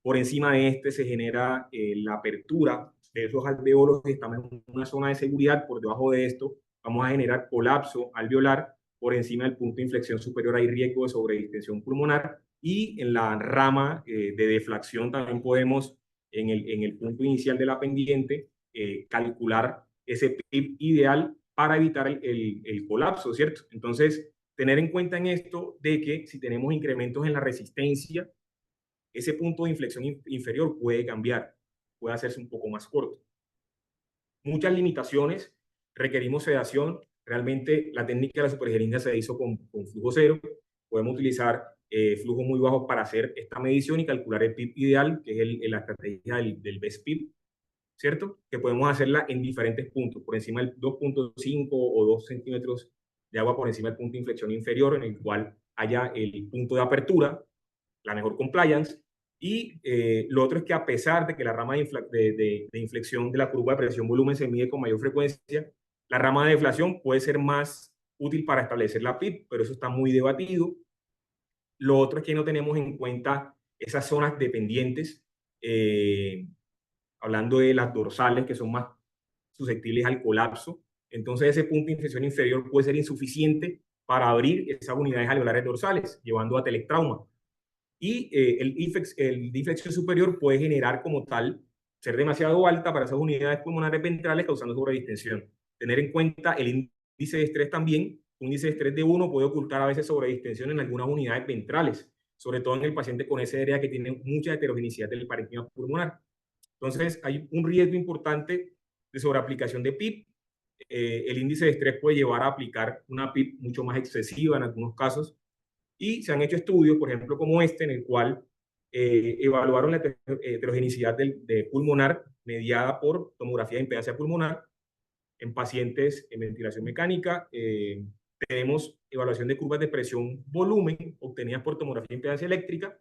por encima de este se genera la apertura de esos alveolos que estamos en una zona de seguridad. Por debajo de esto vamos a generar colapso alveolar. Por encima del punto de inflexión superior hay riesgo de sobredistensión pulmonar, y en la rama de deflación también podemos, en el punto inicial de la pendiente, calcular ese PIB ideal para evitar el colapso, ¿cierto? Entonces, tener en cuenta en esto de que si tenemos incrementos en la resistencia, ese punto de inflexión inferior puede cambiar, puede hacerse un poco más corto. Muchas limitaciones, requerimos sedación. Realmente la técnica de la superjeringa se hizo con flujo cero. Podemos utilizar flujos muy bajos para hacer esta medición y calcular el PIB ideal, que es la estrategia del best PIB, ¿cierto? Que podemos hacerla en diferentes puntos, por encima del 2.5 o 2 centímetros de agua por encima del punto de inflexión inferior, en el cual haya el punto de apertura, la mejor compliance. Y lo otro es que, a pesar de que la rama de inflexión de la curva de presión-volumen se mide con mayor frecuencia, la rama de deflación puede ser más útil para establecer la PIB, pero eso está muy debatido. Lo otro es que no tenemos en cuenta esas zonas dependientes, hablando de las dorsales, que son más susceptibles al colapso. Entonces ese punto de inflexión inferior puede ser insuficiente para abrir esas unidades alveolares dorsales, llevando a telectrauma. Y el inflexión superior puede generar como tal, ser demasiado alta para esas unidades pulmonares ventrales, causando sobredistensión. Tener en cuenta el índice de estrés también. Un índice de estrés de 1 puede ocultar a veces sobredistensión en algunas unidades ventrales, sobre todo en el paciente con SDRA, que tiene mucha heterogeneidad del parénquima pulmonar. Entonces hay un riesgo importante de sobreaplicación de PIB. El índice de estrés puede llevar a aplicar una PIB mucho más excesiva en algunos casos, y se han hecho estudios, por ejemplo, como este, en el cual evaluaron la heterogeneidad de pulmonar mediada por tomografía de impedancia pulmonar en pacientes en ventilación mecánica. Tenemos evaluación de curvas de presión-volumen obtenidas por tomografía de impedancia eléctrica.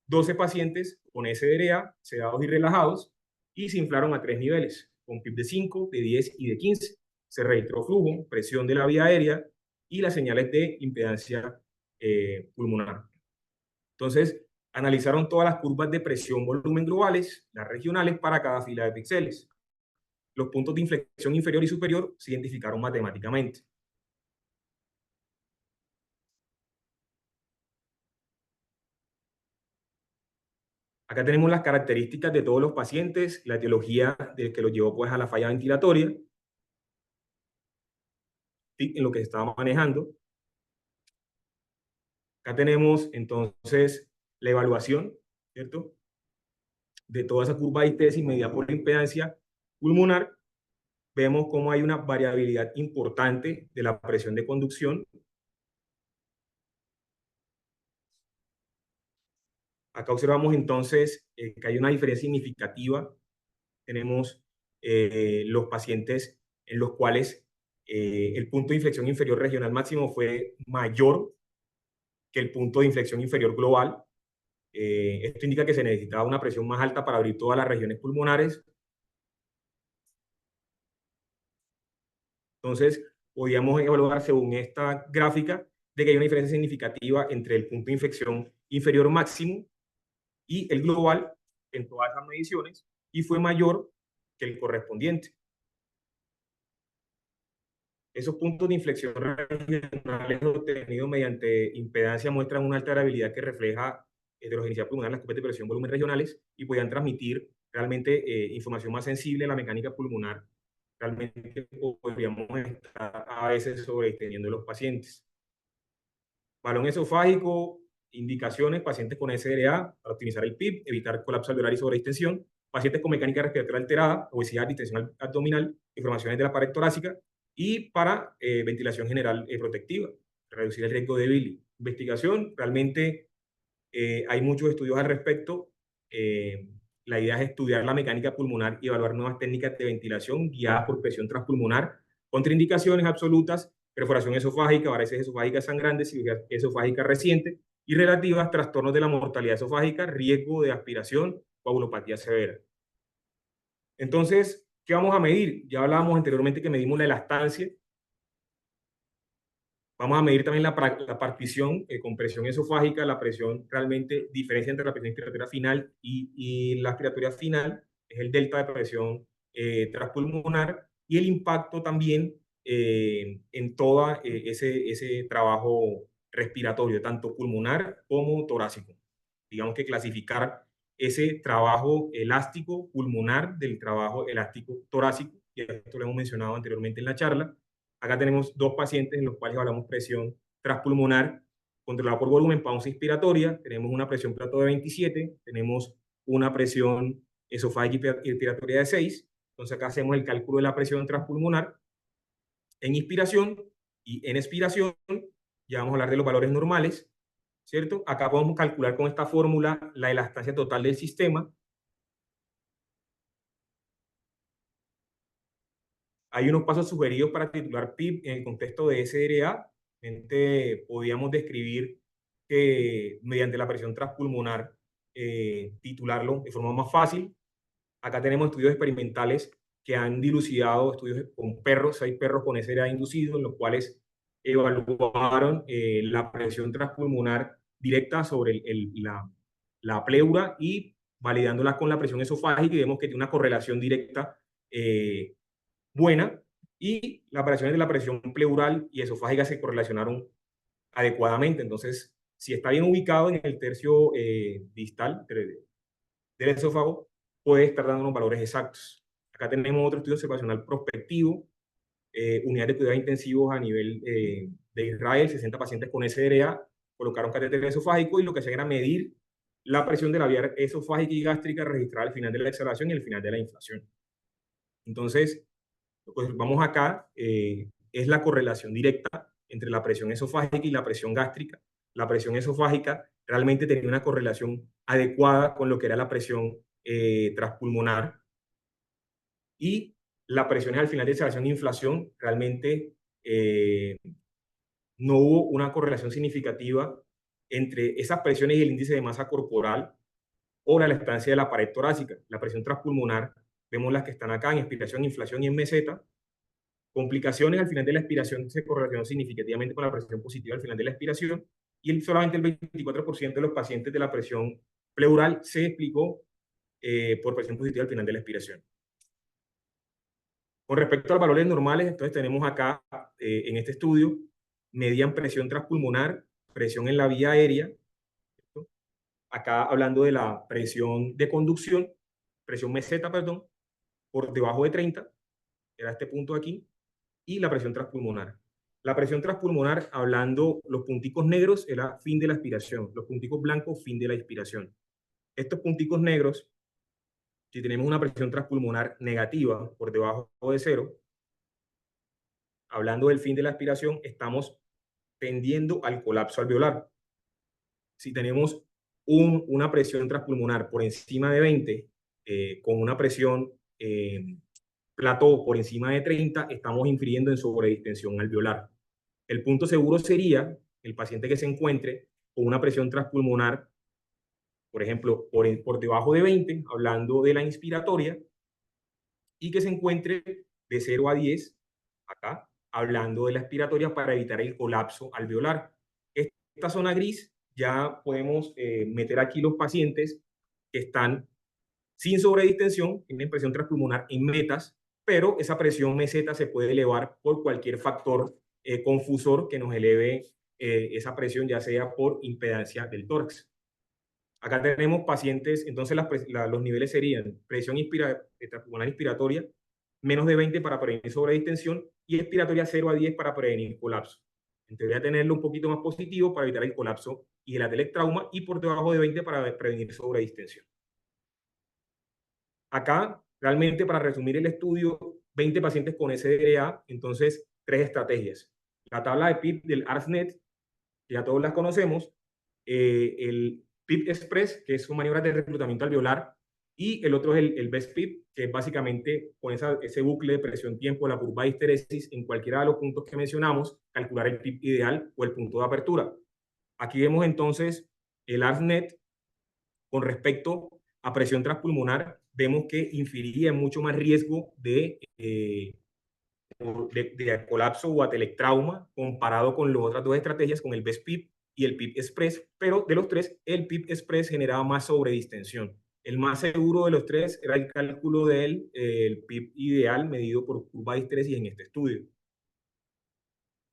12 pacientes con SDRA, sedados y relajados, y se inflaron a 3 niveles, con PIB de 5, de 10 y de 15. Se registró flujo, presión de la vía aérea y las señales de impedancia pulmonar. Entonces, analizaron todas las curvas de presión-volumen globales, las regionales, para cada fila de píxeles. Los puntos de inflexión inferior y superior se identificaron matemáticamente. Acá tenemos las características de todos los pacientes, la etiología de que los llevó pues a la falla ventilatoria, en lo que se estaba manejando. Acá tenemos entonces la evaluación, ¿cierto?, de toda esa curva de tesis medida por la impedancia pulmonar. Vemos cómo hay una variabilidad importante de la presión de conducción. Acá observamos entonces que hay una diferencia significativa. Tenemos los pacientes en los cuales el punto de inflexión inferior regional máximo fue mayor que el punto de inflexión inferior global. Esto indica que se necesitaba una presión más alta para abrir todas las regiones pulmonares. Entonces, podíamos evaluar según esta gráfica de que hay una diferencia significativa entre el punto de inflexión inferior máximo y el global en todas esas mediciones, y fue mayor que el correspondiente. Esos puntos de inflexión regionales obtenidos mediante impedancia muestran una alta variabilidad que refleja heterogeneidad pulmonar en las curvas de presión volumen regionales y podían transmitir realmente información más sensible a la mecánica pulmonar. Realmente podríamos estar a veces sobreteniendo los pacientes. Balón esofágico, indicaciones, pacientes con SDRA para optimizar el PIB, evitar colapso alveolar y sobredistensión, pacientes con mecánica respiratoria alterada, obesidad, distensión abdominal, inflamaciones de la pared torácica y para ventilación general protectiva, reducir el riesgo de Billy. Investigación, realmente hay muchos estudios al respecto. La idea es estudiar la mecánica pulmonar y evaluar nuevas técnicas de ventilación guiadas por presión transpulmonar, contraindicaciones absolutas, perforación esofágica, varices esofágicas sangrantes, cirugía esofágica reciente y relativas trastornos de la mortalidad esofágica, riesgo de aspiración, coagulopatía severa. Entonces, ¿qué vamos a medir? Ya hablábamos anteriormente que medimos la elastancia. Vamos a medir también la partición con presión esofágica, la presión realmente diferencia entre la presión inspiratoria final y la aspiratoria final, es el delta de presión transpulmonar y el impacto también en todo ese trabajo respiratorio, tanto pulmonar como torácico. Digamos que clasificar ese trabajo elástico pulmonar del trabajo elástico torácico, y esto lo hemos mencionado anteriormente en la charla. Acá tenemos dos pacientes en los cuales hablamos presión transpulmonar controlada por volumen, pausa inspiratoria. Tenemos una presión plato de 27, tenemos una presión esofágica inspiratoria de 6. Entonces acá hacemos el cálculo de la presión transpulmonar en inspiración y en expiración. Ya vamos a hablar de los valores normales, ¿cierto? Acá podemos calcular con esta fórmula la elastancia total del sistema. Hay unos pasos sugeridos para titular PIB en el contexto de SDRA. Podríamos describir que mediante la presión transpulmonar titularlo de forma más fácil. Acá tenemos estudios experimentales que han dilucidado estudios con perros, 6 perros con SDRA inducido, en los cuales evaluaron la presión transpulmonar directa sobre la pleura y validándola con la presión esofágica, y vemos que tiene una correlación directa buena, y las variaciones de la presión pleural y esofágica se correlacionaron adecuadamente. Entonces, si está bien ubicado en el tercio distal del esófago, puede estar dando unos valores exactos. Acá tenemos otro estudio observacional prospectivo, unidades de cuidados intensivos a nivel de Israel, 60 pacientes con SDRA, colocaron catéter esofágico y lo que hacían era medir la presión de la vía esofágica y gástrica registrada al final de la exhalación y al final de la inflación. Entonces, pues vamos acá, es la correlación directa entre la presión esofágica y la presión gástrica. La presión esofágica realmente tenía una correlación adecuada con lo que era la presión transpulmonar, y las presiones al final de exhalación e inflación realmente no hubo una correlación significativa entre esas presiones y el índice de masa corporal o la elastancia de la pared torácica. La presión transpulmonar, vemos las que están acá en expiración, inflación y en meseta. Complicaciones al final de la expiración se correlacionan significativamente con la presión positiva al final de la expiración, y solamente el 24% de los pacientes de la presión pleural se explicó por presión positiva al final de la expiración. Con respecto a los valores normales, entonces tenemos acá en este estudio, medían presión transpulmonar, presión en la vía aérea, ¿cierto? Acá hablando de la presión de conducción, presión meseta, perdón, por debajo de 30, era este punto aquí, y la presión transpulmonar. La presión transpulmonar, hablando, los punticos negros era fin de la aspiración, los punticos blancos fin de la expiración. Estos punticos negros, si tenemos una presión transpulmonar negativa por debajo de 0, hablando del fin de la aspiración, estamos tendiendo al colapso alveolar. Si tenemos una presión transpulmonar por encima de 20, con una presión plató por encima de 30, estamos infiriendo en sobredistensión alveolar. El punto seguro sería el paciente que se encuentre con una presión transpulmonar, por ejemplo, por debajo de 20, hablando de la inspiratoria, y que se encuentre de 0 a 10, acá, hablando de la expiratoria, para evitar el colapso alveolar. Esta zona gris ya podemos meter aquí los pacientes que están sin sobredistensión, tienen presión transpulmonar en metas, pero esa presión meseta se puede elevar por cualquier factor confusor que nos eleve esa presión, ya sea por impedancia del tórax. Acá tenemos pacientes, entonces los niveles serían presión intrapulmonar inspiratoria, menos de 20 para prevenir sobredistensión y expiratoria 0 a 10 para prevenir colapso. En teoría tenerlo un poquito más positivo para evitar el colapso y el atelectrauma y por debajo de 20 para prevenir sobredistensión. Acá, realmente para resumir el estudio, 20 pacientes con SDRA, entonces 3 estrategias. La tabla de PIP del ARSNet, que ya todos las conocemos, el PIP Express, que es su maniobra de reclutamiento alveolar, y el otro es el Best PIP, que es básicamente con ese bucle de presión-tiempo, la curva de histeresis, en cualquiera de los puntos que mencionamos, calcular el PIP ideal o el punto de apertura. Aquí vemos entonces el ARSNet con respecto a presión transpulmonar, vemos que inferiría en mucho más riesgo de colapso o atelectrauma comparado con las otras dos estrategias, con el Best PIP y el PIP Express, pero de los tres, el PIP Express generaba más sobredistensión. El más seguro de los tres era el cálculo del el PIP ideal medido por curva de histeresis en este estudio.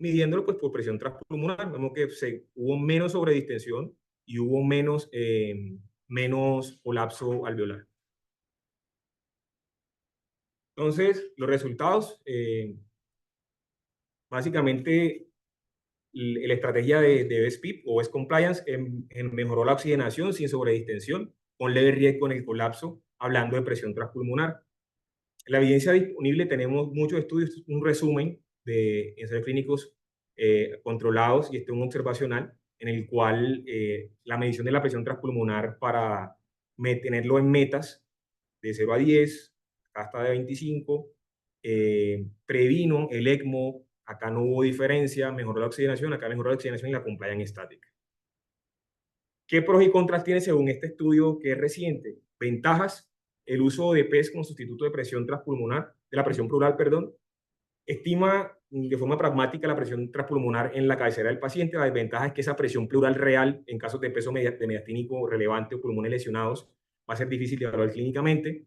Midiéndolo pues por presión transpulmonar, vemos que hubo menos sobredistensión y hubo menos colapso alveolar. Entonces, los resultados, básicamente, la estrategia de Best PIP o Best Compliance mejoró la oxigenación sin sobredistensión, con leve riesgo en el colapso, hablando de presión transpulmonar. En la evidencia disponible tenemos muchos estudios, un resumen de ensayos clínicos controlados y un observacional, en el cual la medición de la presión transpulmonar para tenerlo en metas de 0 a 10, hasta de 25, previno el ECMO, acá no hubo diferencia, mejoró la oxigenación, acá mejoró la oxigenación y la compliance estática. ¿Qué pros y contras tiene según este estudio que es reciente? Ventajas: el uso de PES como sustituto de presión transpulmonar, de la presión pleural, perdón, estima de forma pragmática la presión transpulmonar en la cabecera del paciente. La desventaja es que esa presión pleural real, en casos de peso mediastínico relevante o pulmones lesionados, va a ser difícil de evaluar clínicamente.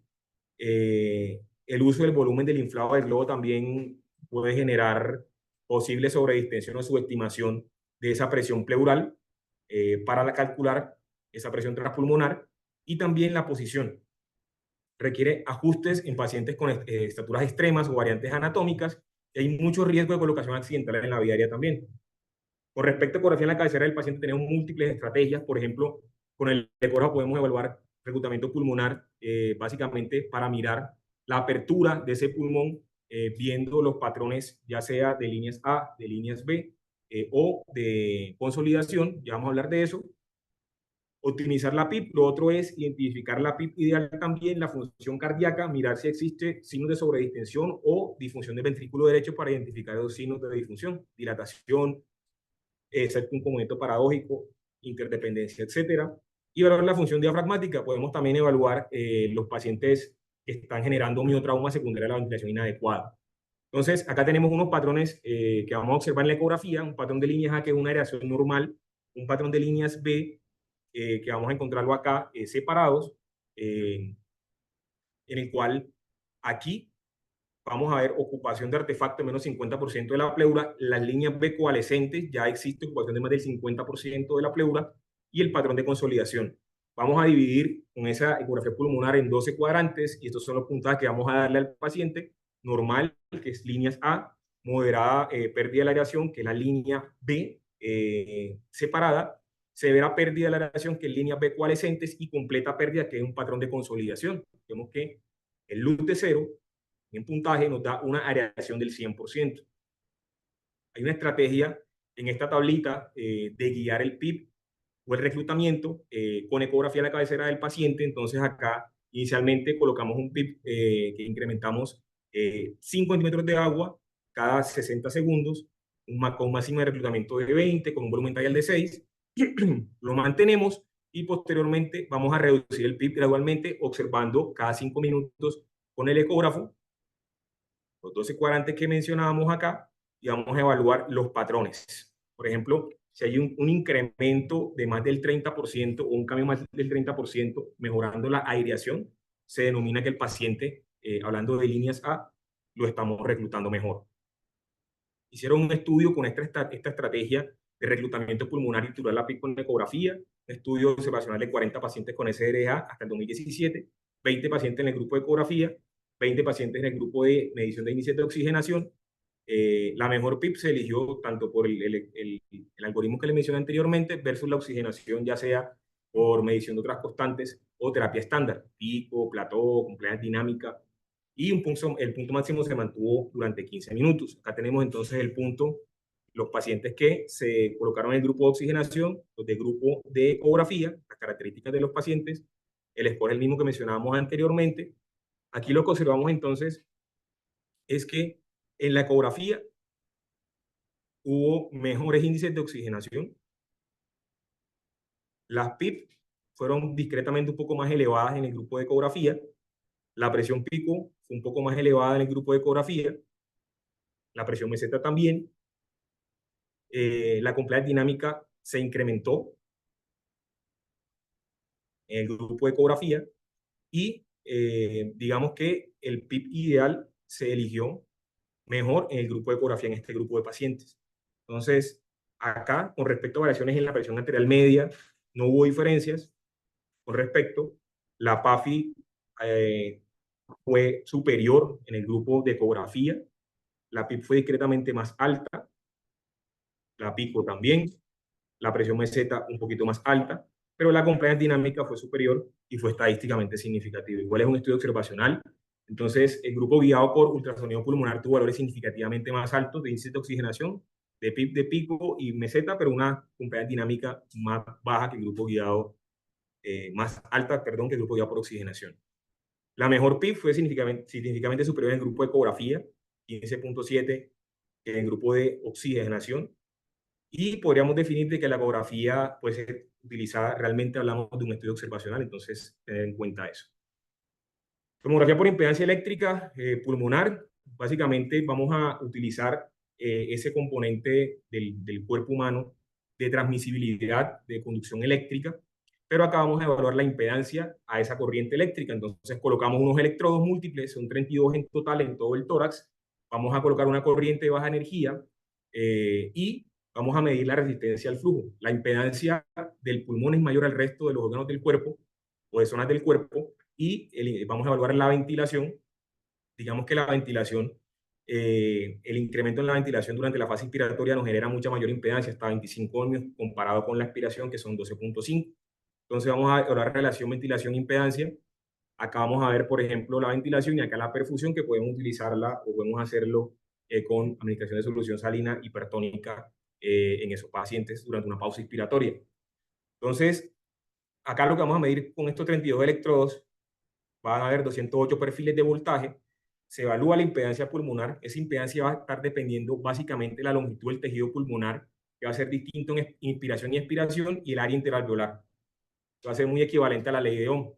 El uso del volumen del inflado del globo también puede generar posible sobredistensión o subestimación de esa presión pleural para calcular esa presión transpulmonar. Y también la posición requiere ajustes en pacientes con estaturas extremas o variantes anatómicas, y hay mucho riesgo de colocación accidental en la vida aérea también. Con respecto a ecografía en la cabecera del paciente, tenemos múltiples estrategias. Por ejemplo, con el ecógrafo podemos evaluar reclutamiento pulmonar, básicamente para mirar la apertura de ese pulmón, viendo los patrones ya sea de líneas A, de líneas B o de consolidación. Ya vamos a hablar de eso. Optimizar la PIP. Lo otro es identificar la PIP ideal también, la función cardíaca, mirar si existe signos de sobredistensión o disfunción del ventrículo derecho para identificar los signos de disfunción, dilatación, un componente paradójico, interdependencia, etcétera. Y evaluar la función diafragmática. Podemos también evaluar los pacientes que están generando miotrauma secundario a la ventilación inadecuada. Entonces, acá tenemos unos patrones que vamos a observar en la ecografía: un patrón de líneas A, que es una aireación normal, un patrón de líneas B, que vamos a encontrarlo acá separados, en el cual aquí vamos a ver ocupación de artefacto de menos 50% de la pleura, las líneas B coalescentes, ya existe ocupación de más del 50% de la pleura, y el patrón de consolidación. Vamos a dividir con esa ecografía pulmonar en 12 cuadrantes, y estos son los puntajes que vamos a darle al paciente: normal, que es líneas A; moderada, pérdida de la aireación, que es la línea B separada; severa pérdida de la aireación, que es línea B coalescentes; y completa pérdida, que es un patrón de consolidación. Vemos que el LUT de 0 en puntaje nos da una aireación del 100%. Hay una estrategia en esta tablita de guiar el PIP o el reclutamiento con ecografía a la cabecera del paciente. Entonces acá inicialmente colocamos un PIP que incrementamos 5 centímetros de agua cada 60 segundos, con un máximo de reclutamiento de 20, con un volumen total de 6. Lo mantenemos y posteriormente vamos a reducir el PIP gradualmente, observando cada 5 minutos con el ecógrafo los 12 cuadrantes que mencionábamos acá, y vamos a evaluar los patrones. Por ejemplo, si hay un incremento de más del 30% o un cambio más del 30% mejorando la aireación, se denomina que el paciente, hablando de líneas A, lo estamos reclutando mejor. Hicieron un estudio con esta estrategia de reclutamiento pulmonar y la PIC con ecografía, un estudio observacional de 40 pacientes con SRA hasta el 2017, 20 pacientes en el grupo de ecografía, 20 pacientes en el grupo de medición de índices de oxigenación. La mejor PIP se eligió tanto por el algoritmo que le mencioné anteriormente versus la oxigenación, ya sea por medición de otras constantes o terapia estándar, pico, plató, compliance dinámica, y el punto máximo se mantuvo durante 15 minutos. Acá tenemos entonces el punto, los pacientes que se colocaron en el grupo de oxigenación, los de grupo de ecografía, las características de los pacientes, el score es el mismo que mencionábamos anteriormente. Aquí lo que observamos entonces es que en la ecografía hubo mejores índices de oxigenación. Las PIP fueron discretamente un poco más elevadas en el grupo de ecografía. La presión pico fue un poco más elevada en el grupo de ecografía. La presión meseta también. La compliance dinámica se incrementó en el grupo de ecografía y digamos que el PIP ideal se eligió mejor en el grupo de ecografía, en este grupo de pacientes. Entonces, acá, con respecto a variaciones en la presión arterial media, no hubo diferencias con respecto. La PAFI fue superior en el grupo de ecografía. La PIP fue discretamente más alta. La PICO también. La presión meseta un poquito más alta, pero la compliance dinámica fue superior y fue estadísticamente significativo. Igual es un estudio observacional. Entonces, el grupo guiado por ultrasonido pulmonar tuvo valores significativamente más altos de índice de oxigenación, de PIP de pico y meseta, pero una compliance dinámica más baja que el grupo guiado, más alta, perdón, que el grupo guiado por oxigenación. La mejor PIP fue significativamente superior en el grupo de ecografía, 15.7, en el grupo de oxigenación. Y podríamos definir de que la ecografía puede ser utilizada, realmente hablamos de un estudio observacional, entonces tener en cuenta eso. Tomografía por impedancia eléctrica pulmonar, básicamente vamos a utilizar ese componente del cuerpo humano de transmisibilidad de conducción eléctrica, pero acá vamos a evaluar la impedancia a esa corriente eléctrica. Entonces colocamos unos electrodos múltiples, son 32 en total en todo el tórax, vamos a colocar una corriente de baja energía y vamos a medir la resistencia al flujo. La impedancia del pulmón es mayor al resto de los órganos del cuerpo o de zonas del cuerpo y vamos a evaluar la ventilación. Digamos que la ventilación, el incremento en la ventilación durante la fase inspiratoria nos genera mucha mayor impedancia, hasta 25 ohmios comparado con la expiración, que son 12.5. Entonces vamos a evaluar relación ventilación-impedancia. Acá vamos a ver, por ejemplo, la ventilación y acá la perfusión, que podemos utilizarla o podemos hacerlo con administración de solución salina hipertónica en esos pacientes durante una pausa inspiratoria. Entonces, acá lo que vamos a medir con estos 32 electrodos, van a haber 208 perfiles de voltaje, se evalúa la impedancia pulmonar, esa impedancia va a estar dependiendo básicamente de la longitud del tejido pulmonar, que va a ser distinto en inspiración y expiración, y el área interalveolar. Va a ser muy equivalente a la ley de Ohm.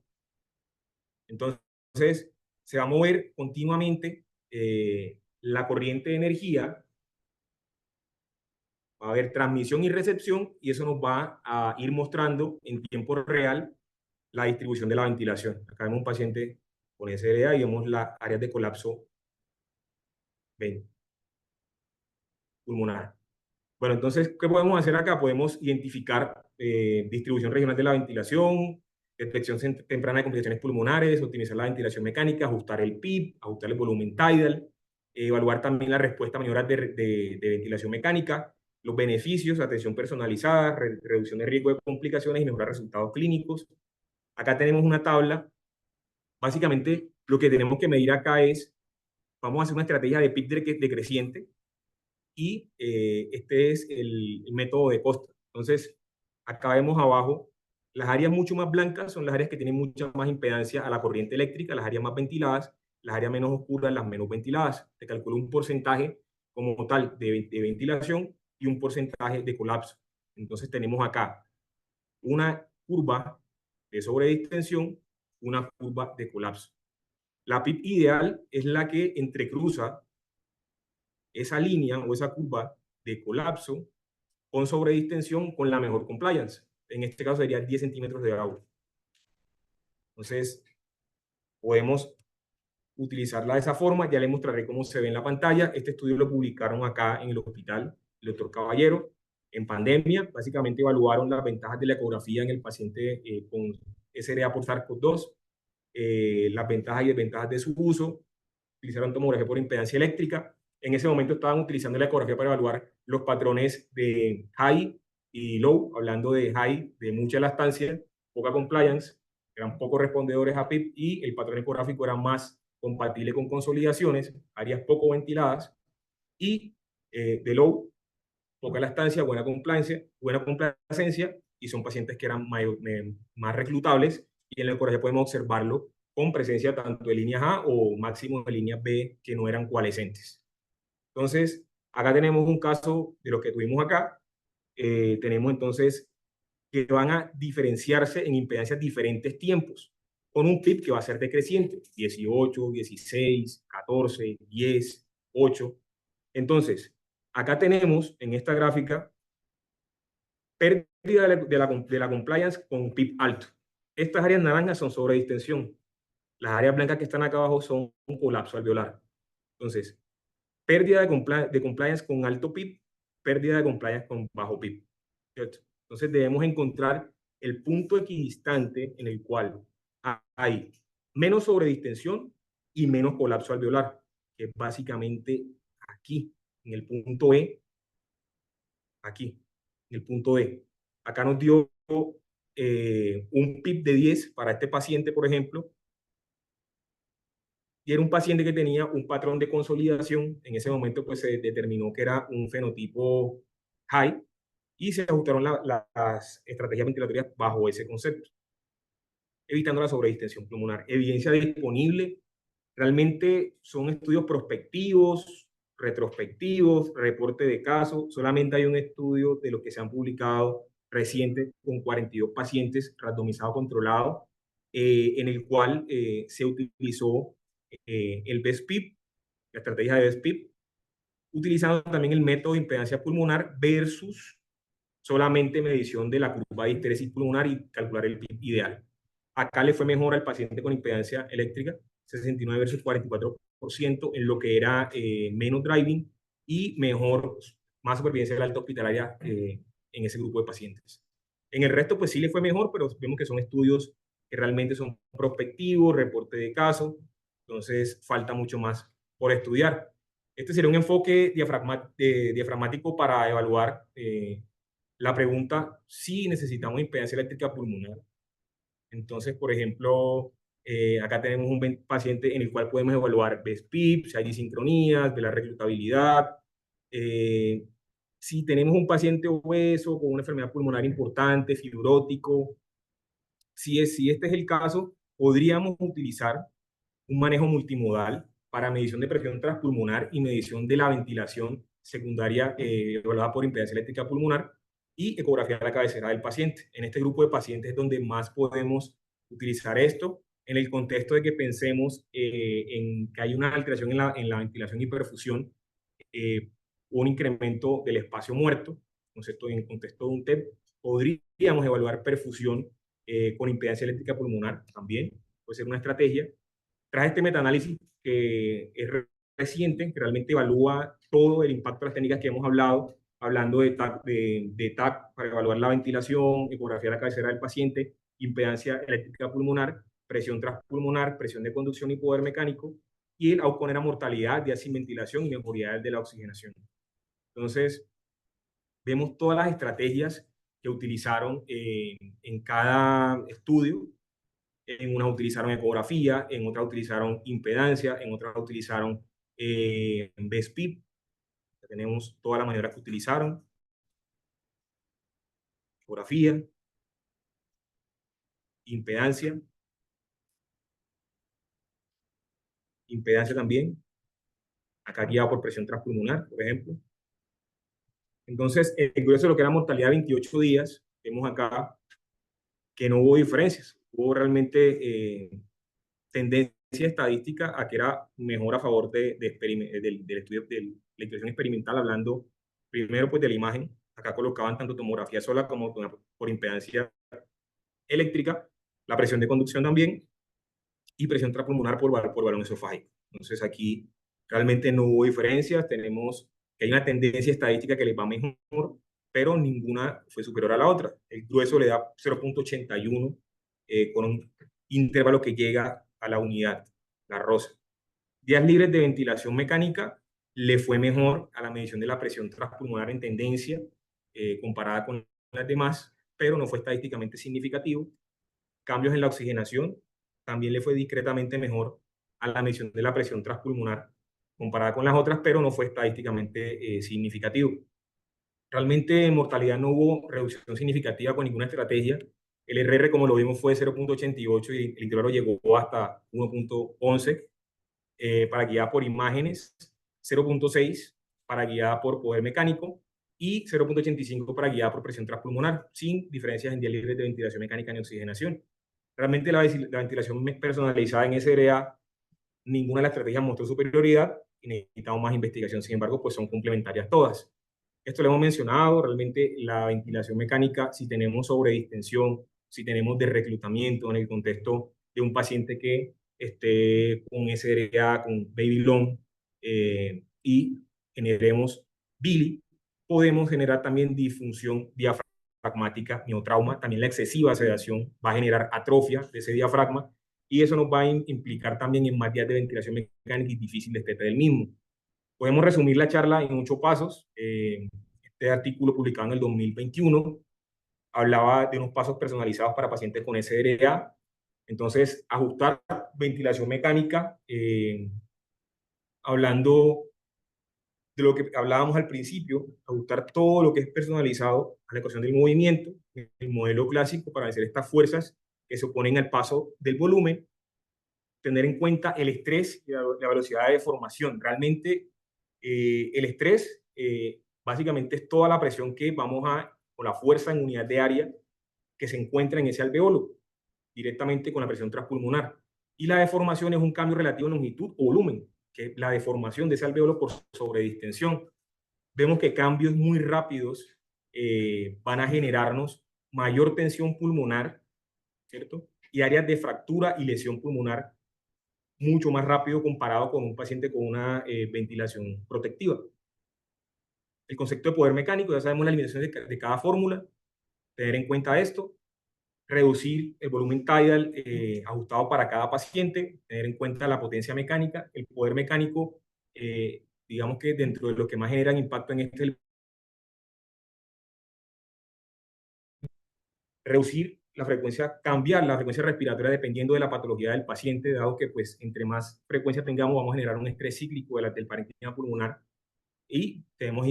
Entonces, se va a mover continuamente la corriente de energía, va a haber transmisión y recepción, y eso nos va a ir mostrando en tiempo real la distribución de la ventilación. Acá vemos un paciente con SRA y vemos las áreas de colapso pulmonar. Bueno, entonces, ¿qué podemos hacer acá? Podemos identificar distribución regional de la ventilación, detección temprana de complicaciones pulmonares, optimizar la ventilación mecánica, ajustar el PIB, ajustar el volumen tidal, evaluar también la respuesta a maniobras de ventilación mecánica, los beneficios, atención personalizada, reducción de riesgo de complicaciones y mejorar resultados clínicos. Acá tenemos una tabla. Básicamente, lo que tenemos que medir acá es, vamos a hacer una estrategia de PIB decreciente y este es el método de Costa. Entonces, acá vemos abajo, las áreas mucho más blancas son las áreas que tienen mucha más impedancia a la corriente eléctrica, las áreas más ventiladas, las áreas menos oscuras, las menos ventiladas. Se calcula un porcentaje como tal de ventilación y un porcentaje de colapso. Entonces tenemos acá una curva de sobredistensión, una curva de colapso. La PIB ideal es la que entrecruza esa línea o esa curva de colapso con sobredistensión con la mejor compliance. En este caso sería 10 centímetros de agua. Entonces, podemos utilizarla de esa forma. Ya les mostraré cómo se ve en la pantalla. Este estudio lo publicaron acá en el hospital, el doctor Caballero, en pandemia. Básicamente evaluaron las ventajas de la ecografía en el paciente con SRA por SARS-CoV-2, las ventajas y desventajas de su uso. Utilizaron tomografía por impedancia eléctrica. En ese momento estaban utilizando la ecografía para evaluar los patrones de high y low, hablando de high, de mucha elastancia, poca compliance, eran poco respondedores a PIP, y el patrón ecográfico era más compatible con consolidaciones, áreas poco ventiladas, y de low, poca elastancia, buena complacencia, y son pacientes que eran más reclutables, y en la ecografía podemos observarlo con presencia tanto de líneas A o máximo de líneas B que no eran coalescentes. Entonces, acá tenemos un caso de lo que tuvimos acá. Tenemos entonces que van a diferenciarse en impedancias diferentes tiempos, con un PIB que va a ser decreciente, 18, 16, 14, 10, 8. Entonces, acá tenemos en esta gráfica pérdida de la compliance con PIB alto. Estas áreas naranjas son sobre distensión. Las áreas blancas que están acá abajo son un colapso alveolar. Entonces, pérdida de compliance con alto PIB, pérdida de compliance con bajo PIB. ¿Cierto? Entonces debemos encontrar el punto equidistante en el cual hay menos sobredistensión y menos colapso alveolar, que es básicamente aquí, en el punto E, aquí, en el punto E. Acá nos dio un PIB de 10 para este paciente, por ejemplo, y era un paciente que tenía un patrón de consolidación. En ese momento pues se determinó que era un fenotipo high, y se ajustaron las estrategias ventilatorias bajo ese concepto, evitando la sobredistensión pulmonar. Evidencia disponible, realmente son estudios prospectivos, retrospectivos, reporte de casos. Solamente hay un estudio de los que se han publicado reciente con 42 pacientes randomizados controlados, en el cual se utilizó el BESPIP, la estrategia de BESPIP, utilizando también el método de impedancia pulmonar versus solamente medición de la curva de histeresis pulmonar y calcular el PIB ideal. Acá le fue mejor al paciente con impedancia eléctrica, 69 versus 44%, en lo que era menos driving y mejor, más supervivencia de la alta hospitalaria en ese grupo de pacientes. En el resto, pues sí le fue mejor, pero vemos que son estudios que realmente son prospectivos, reporte de caso, entonces falta mucho más por estudiar. Este sería un enfoque diafragmático para evaluar la pregunta si necesitamos impedancia eléctrica pulmonar. Entonces, por ejemplo, acá tenemos un paciente en el cual podemos evaluar BESPIP, si hay disincronías, ver la reclutabilidad. Si tenemos un paciente obeso con una enfermedad pulmonar importante, fibrótico, si este es el caso, podríamos utilizar un manejo multimodal para medición de presión transpulmonar y medición de la ventilación secundaria evaluada por impedancia eléctrica pulmonar, y ecografía de la cabecera del paciente. En este grupo de pacientes es donde más podemos utilizar esto, en el contexto de que pensemos en que hay una alteración en la ventilación y perfusión, un incremento del espacio muerto, concepto en el contexto de un TEP. Podríamos evaluar perfusión con impedancia eléctrica pulmonar también, puede ser una estrategia. Traje este metaanálisis que es reciente, que realmente evalúa todo el impacto de las técnicas que hemos hablado, hablando de TAC para evaluar la ventilación, ecografía de la cabecera del paciente, impedancia eléctrica pulmonar, presión transpulmonar, presión de conducción y poder mecánico, y el ausponer a mortalidad de ventilación y mejoría de la oxigenación. Entonces, vemos todas las estrategias que utilizaron en cada estudio. En unas utilizaron ecografía, en otras utilizaron impedancia, en otras utilizaron BESPIP. Tenemos todas las maneras que utilizaron. Ecografía, impedancia, impedancia también. Acá guiado por presión transpulmonar, por ejemplo. Entonces, el grueso de lo que era mortalidad de 28 días, vemos acá que no hubo diferencias. Hubo realmente tendencia estadística a que era mejor a favor del estudio de la intervención experimental, hablando primero pues de la imagen. Acá colocaban tanto tomografía sola como por impedancia eléctrica, la presión de conducción también, y presión transpulmonar por balón esofágico. Entonces aquí realmente no hubo diferencias, tenemos que hay una tendencia estadística que les va mejor, pero ninguna fue superior a la otra. El grueso le da 0,81 con un intervalo que llega a la unidad, la rosa. Días libres de ventilación mecánica le fue mejor a la medición de la presión transpulmonar en tendencia comparada con las demás, pero no fue estadísticamente significativo. Cambios en la oxigenación también le fue discretamente mejor a la medición de la presión transpulmonar comparada con las otras, pero no fue estadísticamente significativo. Realmente en mortalidad no hubo reducción significativa con ninguna estrategia. El RR, como lo vimos, fue 0,88 y el intervalo llegó hasta 1,11 para guiada por imágenes, 0,6 para guiada por poder mecánico y 0,85 para guiada por presión transpulmonar, sin diferencias en días libres de ventilación mecánica ni oxigenación. Realmente la ventilación personalizada en SRA, ninguna de las estrategias mostró superioridad y necesitamos más investigación. Sin embargo, pues son complementarias todas. Esto lo hemos mencionado, realmente la ventilación mecánica, si tenemos sobredistensión, si tenemos de reclutamiento en el contexto de un paciente que esté con SRA, con baby long, y generemos BILI, podemos generar también disfunción diafragmática, miotrauma, también la excesiva sedación va a generar atrofia de ese diafragma y eso nos va a implicar también en más días de ventilación mecánica y difícil destete del mismo. Podemos resumir la charla en 8 pasos. Este artículo publicado en el 2021 hablaba de unos pasos personalizados para pacientes con SRA. Entonces, ajustar ventilación mecánica, hablando de lo que hablábamos al principio, ajustar todo lo que es personalizado a la ecuación del movimiento, el modelo clásico para vencer estas fuerzas que se oponen al paso del volumen, tener en cuenta el estrés y la velocidad de deformación. Realmente el estrés básicamente es toda la presión que vamos a, o la fuerza en unidad de área que se encuentra en ese alveolo, directamente con la presión transpulmonar. Y la deformación es un cambio relativo en longitud o volumen, que es la deformación de ese alveolo por sobredistensión. Vemos que cambios muy rápidos van a generarnos mayor tensión pulmonar, ¿cierto? Y áreas de fractura y lesión pulmonar mucho más rápido comparado con un paciente con una ventilación protectiva. El concepto de poder mecánico, ya sabemos la limitación de cada fórmula, tener en cuenta esto, reducir el volumen tidal ajustado para cada paciente, tener en cuenta la potencia mecánica, el poder mecánico, digamos que dentro de lo que más generan impacto en este, reducir la frecuencia, cambiar la frecuencia respiratoria dependiendo de la patología del paciente, dado que pues entre más frecuencia tengamos vamos a generar un estrés cíclico del parénquima pulmonar y debemos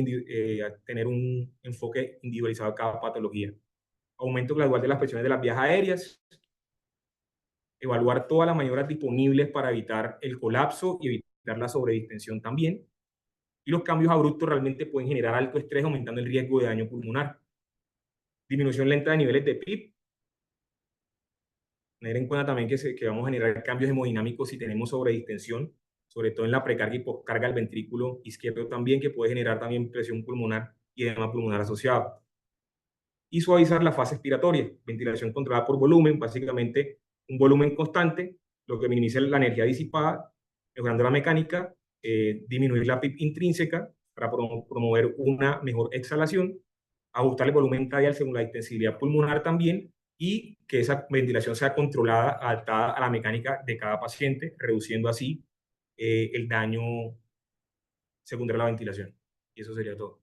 tener un enfoque individualizado a cada patología. Aumento gradual de las presiones de las vías aéreas, evaluar todas las maniobras disponibles para evitar el colapso y evitar la sobredistensión también. Y los cambios abruptos realmente pueden generar alto estrés, aumentando el riesgo de daño pulmonar. Disminución lenta de niveles de PIB. Tener en cuenta también que vamos a generar cambios hemodinámicos si tenemos sobredistensión, sobre todo en la precarga y postcarga del ventrículo izquierdo también, que puede generar también presión pulmonar y edema pulmonar asociado. Y suavizar la fase expiratoria, ventilación controlada por volumen, básicamente un volumen constante, lo que minimiza la energía disipada, mejorando la mecánica, disminuir la PIB intrínseca para promover una mejor exhalación, ajustar el volumen radial según la intensidad pulmonar también, y que esa ventilación sea controlada, adaptada a la mecánica de cada paciente, reduciendo así el daño secundario a la ventilación. Y eso sería todo.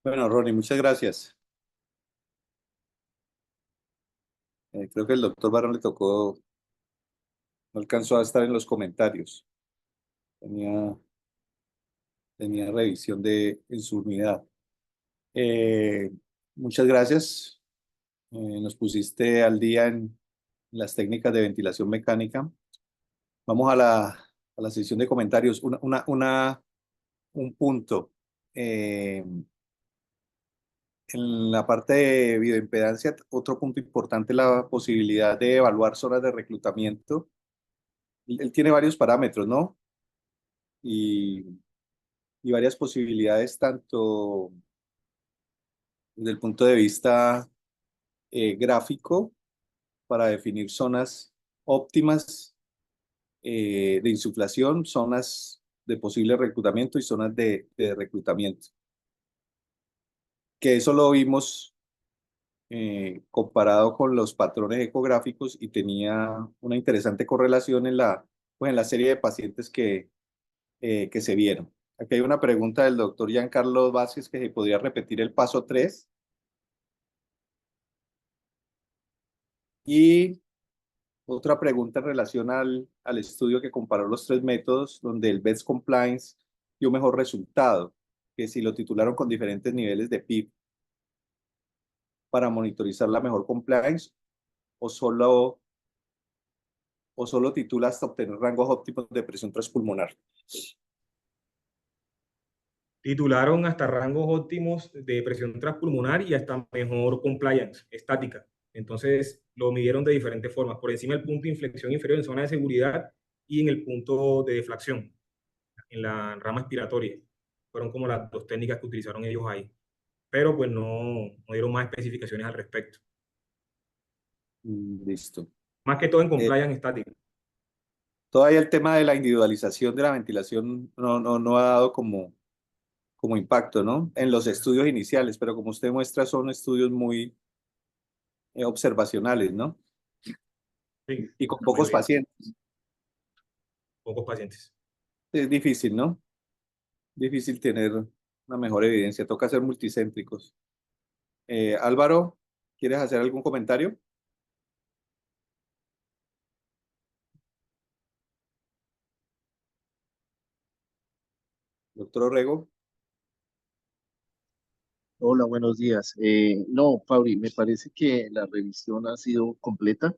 Bueno, Ronnie, muchas gracias. Creo que el doctor Barón le tocó, no alcanzó a estar en los comentarios. Tenía, tenía revisión en su unidad. Eh, Muchas gracias. Nos pusiste al día en las técnicas de ventilación mecánica. Vamos a la sección de comentarios. Un punto. En la parte de bioimpedancia, otro punto importante es la posibilidad de evaluar zonas de reclutamiento. Él tiene varios parámetros, ¿no? y, y varias posibilidades, tanto desde el punto de vista gráfico, para definir zonas óptimas de insuflación, zonas de posible reclutamiento y zonas de reclutamiento. Que eso lo vimos comparado con los patrones ecográficos y tenía una interesante correlación pues en la serie de pacientes que se vieron. Aquí hay una pregunta del doctor Giancarlo Vázquez que se podría repetir el paso 3. Y otra pregunta en relación al estudio que comparó los tres métodos, donde el Best Compliance dio mejor resultado, que si lo titularon con diferentes niveles de PIB para monitorizar la mejor compliance o solo titula hasta obtener rangos óptimos de presión transpulmonar. Titularon hasta rangos óptimos de presión transpulmonar y hasta mejor compliance estática. Entonces lo midieron de diferentes formas, por encima del punto de inflexión inferior en zona de seguridad y en el punto de deflación, en la rama expiratoria. Fueron como las dos técnicas que utilizaron ellos ahí. Pero pues no dieron más especificaciones al respecto. Listo. Más que todo en Eh, compliance estática. Todavía el tema de la individualización de la ventilación no ha dado como impacto, ¿no? En los estudios iniciales, pero como usted muestra, son estudios muy observacionales, ¿no? Sí, Y con la pocos mayoría, pacientes. pocos pacientes. Es difícil, ¿no? Difícil tener una mejor evidencia. Toca ser multicéntricos. Álvaro, ¿quieres hacer algún comentario? Doctor Orrego. Hola, buenos días. No, Fabri, me parece que la revisión ha sido completa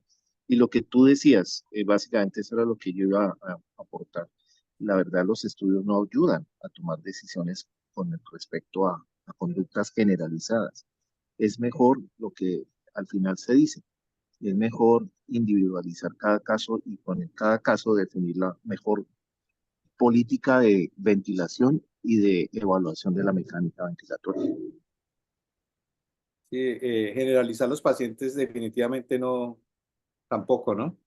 y lo que tú decías, básicamente eso era lo que yo iba a aportar. La verdad, los estudios no ayudan a tomar decisiones con respecto a conductas generalizadas. Es mejor lo que al final se dice, es mejor individualizar cada caso y con cada caso definir la mejor política de ventilación y de evaluación de la mecánica ventilatoria. Sí, generalizar los pacientes definitivamente no, tampoco, ¿no?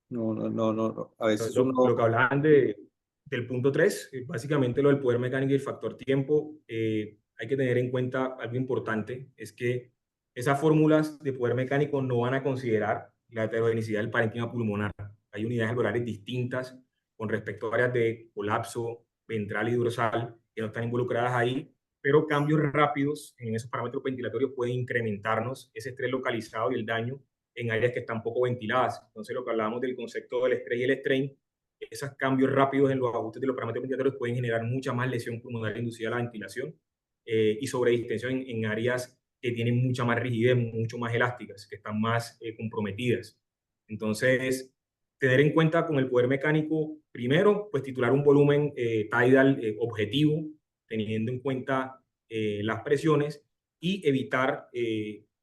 No. A veces Lo que uno, hablaban del punto 3, básicamente lo del poder mecánico y el factor tiempo, hay que tener en cuenta algo importante, es que esas fórmulas de poder mecánico no van a considerar la heterogenicidad del parénquima pulmonar. Hay unidades alveolares distintas con respecto a áreas de colapso ventral y dorsal que no están involucradas ahí, pero cambios rápidos en esos parámetros ventilatorios pueden incrementarnos ese estrés localizado y el daño en áreas que están poco ventiladas. Entonces, lo que hablábamos del concepto del estrés y el strain, esos cambios rápidos en los ajustes de los parámetros ventilatorios pueden generar mucha más lesión pulmonar inducida a la ventilación y sobredistensión en áreas que tienen mucha más rigidez, mucho más elásticas, que están más comprometidas. Entonces, tener en cuenta con el poder mecánico, primero, pues titular un volumen tidal objetivo, teniendo en cuenta las presiones y evitar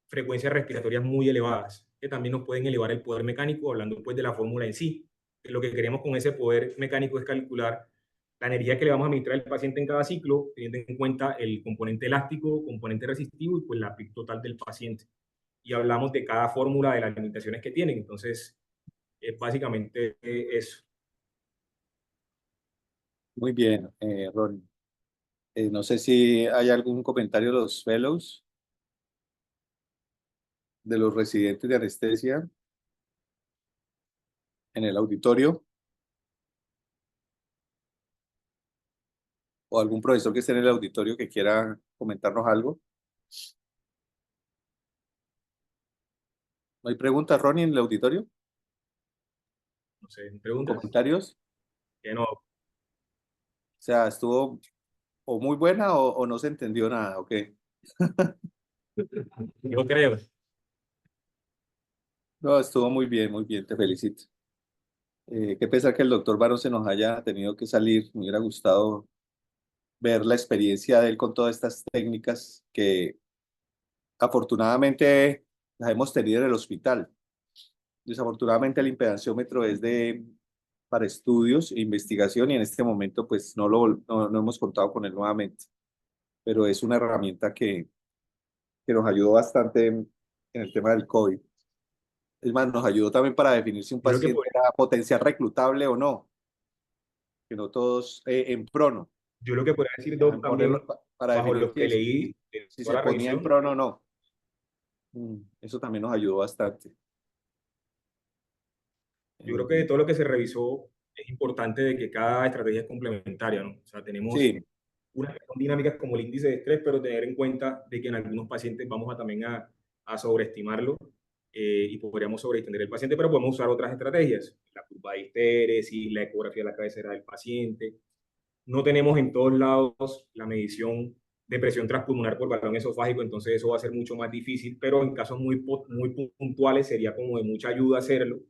frecuencias respiratorias muy elevadas, que también nos pueden elevar el poder mecánico, hablando pues de la fórmula en sí. Lo que queremos con ese poder mecánico es calcular la energía que le vamos a administrar al paciente en cada ciclo, teniendo en cuenta el componente elástico, componente resistivo y pues la PIC total del paciente. Y hablamos de cada fórmula, de las limitaciones que tienen. Entonces, básicamente eso. muy bien, Ronnie. No sé si hay algún comentario de los fellows, de los residentes de anestesia en el auditorio, o algún profesor que esté en el auditorio que quiera comentarnos algo. ¿No hay preguntas, Ronnie, en el auditorio? No sé, preguntas. ¿Comentarios? Que no, O sea, estuvo o muy buena o no se entendió nada, ¿ok? yo creo. No, estuvo muy bien, te felicito. Qué pesar que el doctor Barón se nos haya tenido que salir. Me hubiera gustado ver la experiencia de él con todas estas técnicas que afortunadamente las hemos tenido en el hospital. Desafortunadamente el impedanciómetro es para estudios e investigación y en este momento pues no hemos contado con él nuevamente, pero es una herramienta que nos ayudó bastante en el tema del COVID. Es más, nos ayudó también para definir si un Yo creo que, paciente era potencial reclutable o no, que no todos en prono, yo lo que podría decir, Doc, también, para bajo definir lo que leí de si toda se la ponía en revisión, prono o no. Eso también nos ayudó bastante. yo creo que de todo lo que se revisó, es importante de que cada estrategia es complementaria, ¿no? O sea, tenemos Sí, unas que son dinámicas como el índice de estrés, pero tener en cuenta de que en algunos pacientes vamos a también a sobreestimarlo y podríamos sobreextender el paciente, pero podemos usar otras estrategias, la curva de histéresis, la ecografía de la cabecera del paciente. No tenemos en todos lados la medición de presión transpulmonar por balón esofágico, entonces eso va a ser mucho más difícil, pero en casos muy puntuales sería como de mucha ayuda hacerlo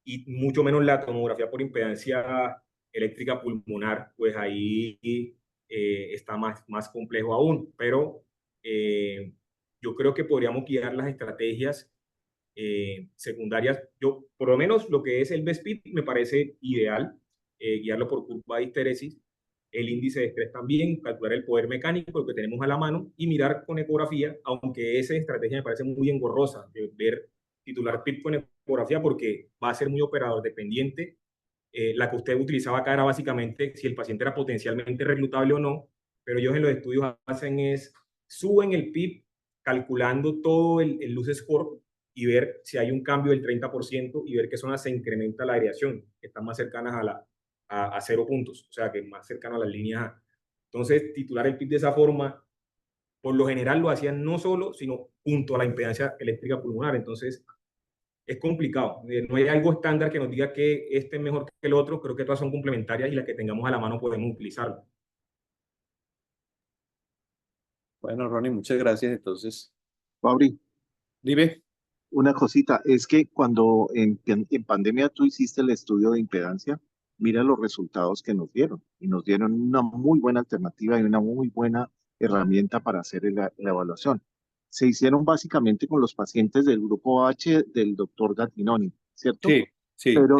y mucho menos la tomografía por impedancia eléctrica pulmonar, pues ahí está más complejo aún, pero yo creo que podríamos guiar las estrategias secundarias. Yo, por lo menos lo que es el BESPID me parece ideal, guiarlo por curva de histéresis, el índice de estrés también, calcular el poder mecánico, lo que tenemos a la mano, y mirar con ecografía, aunque esa estrategia me parece muy engorrosa, de ver titular PIB con ecografía, porque va a ser muy operador dependiente. La que usted utilizaba acá era básicamente si el paciente era potencialmente reclutable o no, pero ellos en los estudios hacen es, suben el PIB calculando todo el luz score y ver si hay un cambio del 30% y ver qué zonas se incrementa la aireación, que están más cercanas a 0 puntos, o sea, que más cercano a las líneas A. Entonces, titular el PIB de esa forma, por lo general lo hacían no solo, sino junto a la impedancia eléctrica pulmonar. Entonces, es complicado. No hay algo estándar que nos diga que este es mejor que el otro. Creo que todas son complementarias y las que tengamos a la mano podemos utilizarlo. bueno, Ronnie, muchas gracias. Entonces, Fabri, dime. una cosita, es que cuando en pandemia tú hiciste el estudio de impedancia, mira los resultados que nos dieron y nos dieron una muy buena alternativa y una muy buena herramienta para hacer la evaluación. Se hicieron básicamente con los pacientes del grupo H del doctor Gattinoni, ¿cierto? Sí, sí, Pero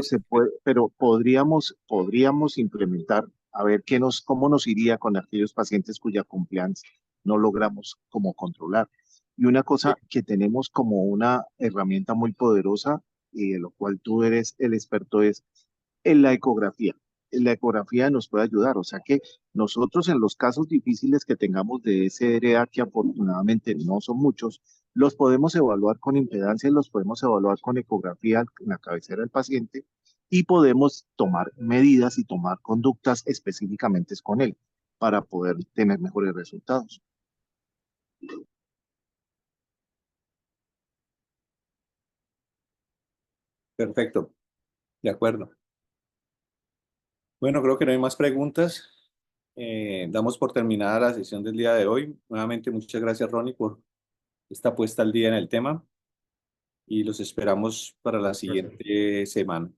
pero podríamos implementar a ver cómo nos iría con aquellos pacientes cuya compliance no logramos como controlar. Y una cosa que tenemos como una herramienta muy poderosa y de lo cual tú eres el experto es en la ecografía. En la ecografía nos puede ayudar, o sea que nosotros en los casos difíciles que tengamos de SRA, que afortunadamente no son muchos, los podemos evaluar con impedancia, los podemos evaluar con ecografía en la cabecera del paciente y podemos tomar medidas y tomar conductas específicamente con él para poder tener mejores resultados. perfecto, de acuerdo. Bueno, creo que no hay más preguntas. Damos por terminada la sesión del día de hoy. Nuevamente, muchas gracias, Ronnie, por esta puesta al día en el tema y los esperamos para la Gracias. siguiente semana.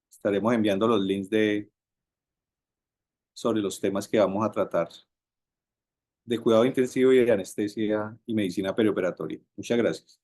Estaremos enviando los links sobre los temas que vamos a tratar de cuidado intensivo y de anestesia y medicina perioperatoria. Muchas gracias.